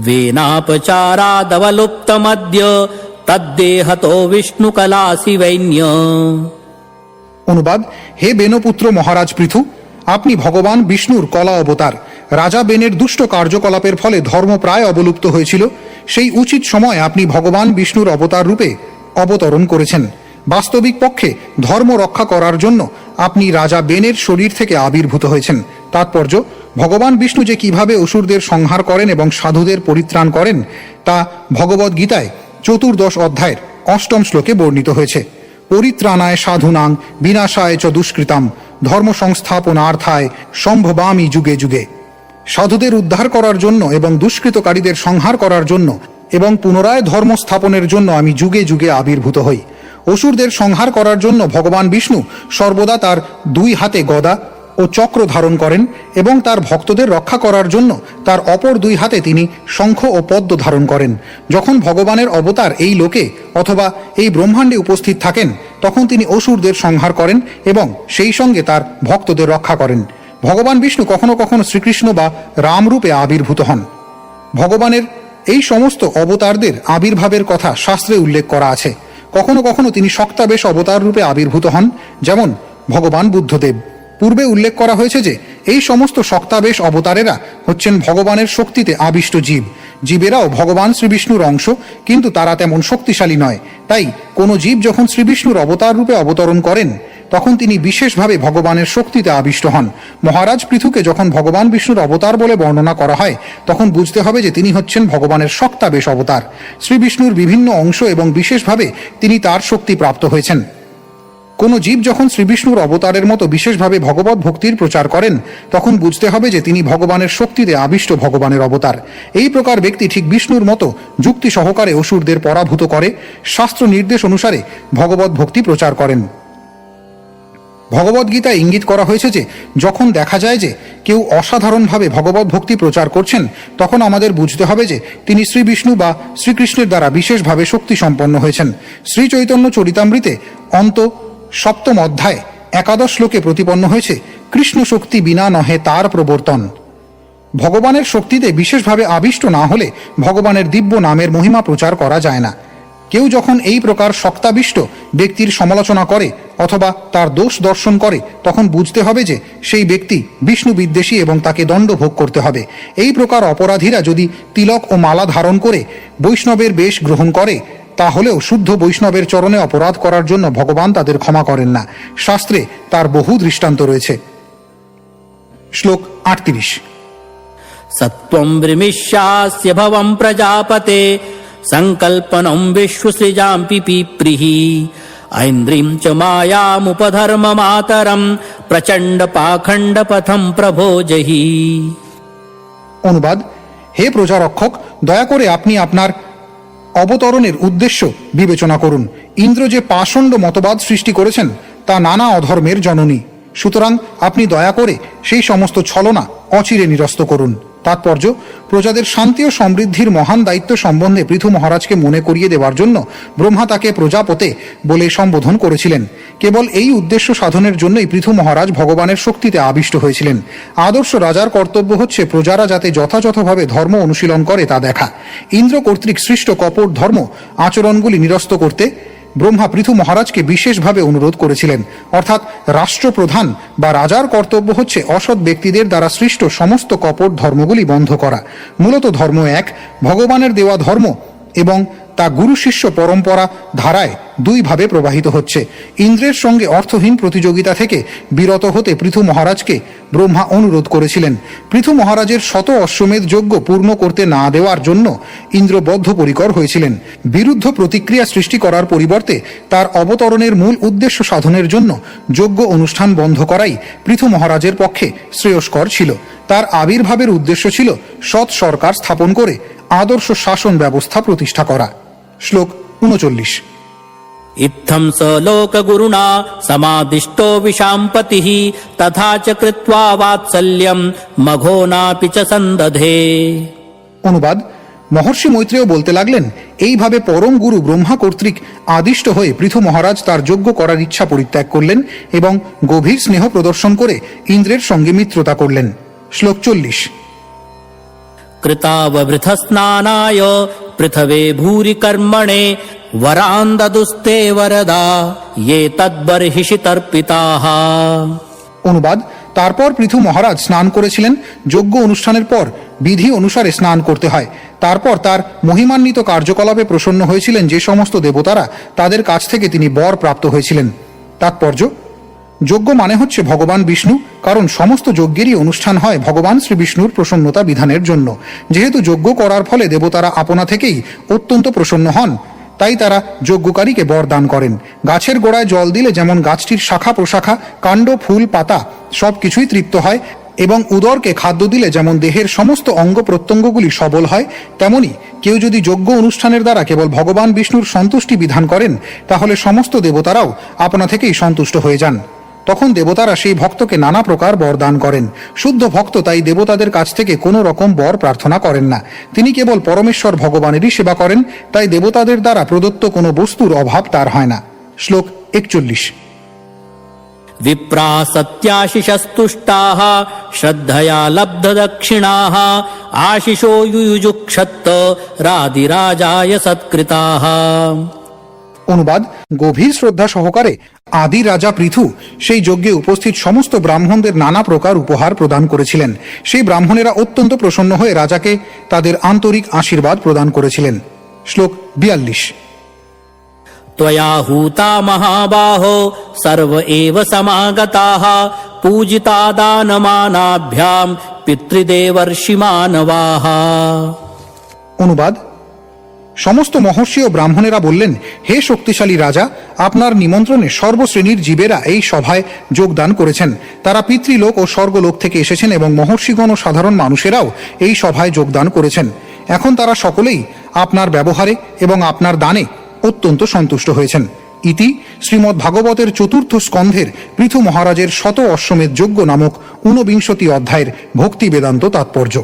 वेनापचारादवलुप्तमद्य तद्देहतो विष्णुकलासि वैन्य। অনুবাদ: হে বেনপুত্র মহারাজ পৃথু, আপনি ভগবান বিষ্ণুর কলা অবতার। রাজা বেনের দুষ্ট কার্যকলাপের ফলে ধর্ম প্রায় অবলুপ্ত হয়েছিল। সেই উচিত সময় আপনি ভগবান বিষ্ণুর অবতার রূপে অবতরণ করেছেন। বাস্তবিক পক্ষে ধর্ম রক্ষা করার জন্য আপনি রাজা বেনের শরীর থেকে আবির্ভূত হয়েছেন। তাৎপর্য: ভগবান বিষ্ণু যে কিভাবে অসুরদের সংহার করেন এবং সাধুদের পরিত্রাণ করেন তা ভগবদ্গীতায় 14 অধ্যায়ের 8 শ্লোকে বর্ণিত হয়েছে। পরিত্রাণায় সাধুনাং বিনাশায় চ দুষ্কৃতাম ধর্ম সংস্থাপনার্থায় সম্ভবামি যুগে যুগে। সাধুদের উদ্ধার করার জন্য এবং দুষ্কৃতকারীদের সংহার করার জন্য এবং পুনরায় ধর্ম স্থাপনের জন্য আমি যুগে যুগে আবির্ভূত হই। অসুরদের সংহার করার জন্য ভগবান বিষ্ণু সর্বদা তার 2 হাতে গদা ও চক্র ধারণ করেন, এবং তার ভক্তদের রক্ষা করার জন্য তার অপর 2 হাতে তিনি শঙ্খ ও পদ্ম ধারণ করেন। যখন ভগবানের অবতার এই লোকে অথবা এই ব্রহ্মাণ্ডে উপস্থিত থাকেন তখন তিনি অসুরদের সংহার করেন এবং সেই সঙ্গে তার ভক্তদের রক্ষা করেন। ভগবান বিষ্ণু কখনো কখনো শ্রীকৃষ্ণ বা রাম রূপে আবির্ভূত হন। ভগবানের এই সমস্ত অবতারদের আবির্ভাবের কথা শাস্ত্রে উল্লেখ করা আছে। কখনো কখনো তিনি শক্তাবেশ অবতার রূপে আবির্ভূত হন, যেমন ভগবান বুদ্ধদেব। পূর্বে উল্লেখ করা হয়েছে যে এই সমস্ত শক্তাবেশ অবতারেরা হচ্ছেন ভগবানের শক্তিতে আবিষ্ট জীব। জীবেরাও ভগবান শ্রীবিষ্ণুর অংশ, কিন্তু তারা তেমন শক্তিশালী নয়। তাই কোনো জীব যখন শ্রীবিষ্ণুর অবতার রূপে অবতরণ করেন তখন তিনি বিশেষভাবে ভগবানের শক্তিতে আবিষ্ট হন। মহারাজ পৃথুকে যখন ভগবান বিষ্ণুর অবতার বলে বর্ণনা করা হয় তখন বুঝতে হবে যে তিনি হচ্ছেন ভগবানের শক্তাবেশ অবতার। শ্রীবিষ্ণুর বিভিন্ন অংশ এবং বিশেষভাবে তিনি তার শক্তি প্রাপ্ত হয়েছেন। কোনো জীব যখন শ্রীবিষ্ণুর অবতারের মতো বিশেষভাবে ভগবত ভক্তির প্রচার করেন তখন বুঝতে হবে যে তিনি ভগবানের শক্তিতে আবিষ্ট ভগবানের অবতার। এই প্রকার ব্যক্তি ঠিক বিষ্ণুর মতো যুক্তি সহকারে অসুরদের পরাভূত করে শাস্ত্র নির্দেশ অনুসারে ভগবত ভক্তি প্রচার করেন। ভগবদ্গীতায় ইঙ্গিত করা হয়েছে যে যখন দেখা যায় যে কেউ অসাধারণভাবে ভগবত ভক্তি প্রচার করছেন, তখন আমাদের বুঝতে হবে যে তিনি শ্রী বিষ্ণু বা শ্রীকৃষ্ণের দ্বারা বিশেষভাবে শক্তি সম্পন্ন হয়েছেন। শ্রী চৈতন্য চরিতামৃতে অন্ত 7ম অধ্যায় 11 শ্লোকে প্রতিপন্ন হয়েছে, কৃষ্ণ শক্তি বিনা নহে তার প্রবর্তন। ভগবানের শক্তিতে বিশেষভাবে আবিষ্ট না হলে ভগবানের দিব্য নামের মহিমা প্রচার করা যায় না। কেউ যখন এই প্রকার শক্তাবিষ্ট ব্যক্তির সমালোচনা করে অথবা তার দোষ দর্শন করে, তখন বুঝতে হবে যে সেই ব্যক্তি বিষ্ণু বিদ্বেষী এবং তাকে দণ্ড ভোগ করতে হবে। এই প্রকার অপরাধীরা যদি তিলক ও মালা ধারণ করে বৈষ্ণবের বেশ গ্রহণ করে, তাহলেও শুদ্ধ বৈষ্ণবের চরণে অপরাধ করার জন্য ভগবান তাদের ক্ষমা করেন না। শাস্ত্রে তার বহু দৃষ্টান্ত রয়েছে। শ্লোক 38। সত্ত্বম বৃমিষ্যাস্য ভবম প্রজাপতে সংকল্পনম বিশ্বসৃজাম পিপীপ্রিহি ঐন্দ্রিম চ মায়ামুপধর্ম মাতরম প্রচণ্ড পাখণ্ড পথম প্রভো জহি। অনুবাদ: হে প্রজারক্ষক, দয়া করে আপনি আপনার অবতরণের উদ্দেশ্য বিবেচনা করুন। ইন্দ্র যে পাষণ্ড মতবাদ সৃষ্টি করেছেন তা নানা অধর্মের জননী। সুতরাং আপনি দয়া করে সেই সমস্ত ছলনা অচিরে নিরস্ত করুন। তাৎপর্য: প্রজাদের শান্তি ও সমৃদ্ধির মহান দায়িত্ব সম্বন্ধে পৃথু মহারাজকে মনে করিয়ে দেওয়ার জন্য ব্রহ্মা তাকে প্রজাপতে বলে সম্বোধন করেছিলেন। কেবল এই উদ্দেশ্য সাধনের জন্যই পৃথু মহারাজ ভগবানের শক্তিতে আবিষ্ট হয়েছিলেন। আদর্শ রাজার কর্তব্য হচ্ছে প্রজারা যাতে যথাযথভাবে ধর্ম অনুশীলন করে তা দেখা। ইন্দ্র কর্তৃক সৃষ্ট কপট ধর্ম আচরণগুলি নিরস্ত করতে ব্রহ্মা পৃথু মহারাজকে বিশেষভাবে অনুরোধ করেছিলেন। অর্থাৎ রাষ্ট্রপ্রধান বা রাজার কর্তব্য হচ্ছে অসৎ ব্যক্তিদের দ্বারা সৃষ্ট সমস্ত কপট ধর্মগুলি বন্ধ করা। মূলত ধর্ম এক, ভগবানের দেওয়া ধর্ম এবং তা গুরু শিষ্য পরম্পরা ধারায় দুইভাবে প্রবাহিত হচ্ছে। ইন্দ্রের সঙ্গে অর্থহীন প্রতিযোগিতা থেকে বিরত হতে পৃথু মহারাজকে ব্রহ্মা অনুরোধ করেছিলেন। পৃথু মহারাজের শত অশ্বমেধ যজ্ঞ পূর্ণ করতে না দেওয়ার জন্য ইন্দ্র বদ্ধপরিকর হয়েছিলেন। বিরুদ্ধ প্রতিক্রিয়া সৃষ্টি করার পরিবর্তে তার অবতরণের মূল উদ্দেশ্য সাধনের জন্য যজ্ঞ অনুষ্ঠান বন্ধ করাই পৃথু মহারাজের পক্ষে শ্রেয়স্কর ছিল। তার আবির্ভাবের উদ্দেশ্য ছিল সৎ সরকার স্থাপন করে আদর্শ শাসন ব্যবস্থা প্রতিষ্ঠা করা। শ্লোক 39। ইত্থম স লোকগুরুণা সমাদিষ্টো বিশাম্পতিঃ তথা চ কৃত্বা বাৎসল্যম মঘোনাপি চ সন্দধে। অনুবাদ: মহর্ষি মৈত্রেয় বলতে লাগলেন, এইভাবে পরম গুরু ব্রহ্মা কর্তৃক আদিষ্ট হয়ে পৃথু মহারাজ তার যজ্ঞ করার ইচ্ছা পরিত্যাগ করলেন এবং গভীর স্নেহ প্রদর্শন করে ইন্দ্রের সঙ্গে মিত্রতা করলেন। শ্লোক 40। কৃতাবভৃথ স্নানায় পৃথবে ভূরি কর্মণে বরান দদুস্তে বরদা ইয়ে তদ্বর্হিষি তর্পিতাঃ। অনুবাদ: তারপর পৃথু মহারাজ স্নান করেছিলেন। যজ্ঞ অনুষ্ঠানের পর বিধি অনুসারে স্নান করতে হয়। তারপর তার মহিমান্বিত কার্যকলাপে প্রসন্ন হয়েছিলেন যে সমস্ত দেবতারা, তাদের কাছ থেকে তিনি বর প্রাপ্ত হয়েছিলেন। তাৎপর্য: যজ্ঞ মানে হচ্ছে ভগবান বিষ্ণু, কারণ সমস্ত যজ্ঞেরই অনুষ্ঠান হয় ভগবান শ্রী বিষ্ণুর প্রসন্নতা বিধানের জন্য। যেহেতু যজ্ঞ করার ফলে দেবতারা আপনা থেকেই অত্যন্ত প্রসন্ন হন, তাই তারা যজ্ঞকারীকে বর দান করেন। গাছের গোড়ায় জল দিলে যেমন গাছটির শাখা প্রশাখা, কাণ্ড, ফুল, পাতা সব কিছুই তৃপ্ত হয় এবং উদরকে খাদ্য দিলে যেমন দেহের সমস্ত অঙ্গ প্রত্যঙ্গগুলি সবল হয়, তেমনি কেউ যদি যজ্ঞ অনুষ্ঠানের দ্বারা কেবল ভগবান বিষ্ণুর সন্তুষ্টি বিধান করেন, তাহলে সমস্ত দেবতারাও আপনা থেকেই সন্তুষ্ট হয়ে যান। তখন দেবতারা সেই ভক্তকে নানা প্রকার বর দান করেন। শুদ্ধ ভক্ত তাই দেবতাদের কাছ থেকে কোনো রকম বর প্রার্থনা করেন না। তিনি কেবল পরমেশ্বর ভগবানেরই সেবা করেন, তাই দেবতাদের দ্বারা প্রদত্ত কোনো বস্তুর অভাব তার হয় না। শ্লোক 41। विप्रा सत्याशिषस्तुष्टाः श्रद्धया लब्धदक्षिणाः आशिषो युयुजुक्षत्त राधिराजाय सत्कृताः। অনুবাদ: গভীর শ্রদ্ধা সহকারে আদি রাজা পৃথু সেই যজ্ঞে উপস্থিত সমস্ত ব্রাহ্মণদের নানা প্রকার উপহার প্রদান করেছিলেন। সেই ব্রাহ্মণেরা অত্যন্ত প্রসন্ন হয়ে রাজাকে তাদের আন্তরিক আশীর্বাদ প্রদান করেছিলেন। শ্লোক 42। त्वया हूता महाबाहो सर्व एव समागताः पूजिता दानमानाभ्याम पितृदेवर्षि मानवाः। অনুবাদ: সমস্ত মহর্ষি ও ব্রাহ্মণেরা বললেন, হে শক্তিশালী রাজা, আপনার নিমন্ত্রণে সর্বশ্রেণীর জীবেরা এই সভায় যোগদান করেছেন। তারা পিতৃলোক ও স্বর্গলোক থেকে এসেছেন এবং মহর্ষিগণ ও সাধারণ মানুষেরাও এই সভায় যোগদান করেছেন। এখন তারা সকলেই আপনার ব্যবহারে এবং আপনার দানে অত্যন্ত সন্তুষ্ট হয়েছেন। ইতি শ্রীমদ্ ভাগবতের চতুর্থ স্কন্ধের পৃথু মহারাজের শত অশ্বমেধ যজ্ঞ নামক 49 অধ্যায়ের ভক্তি বেদান্ত তাৎপর্য।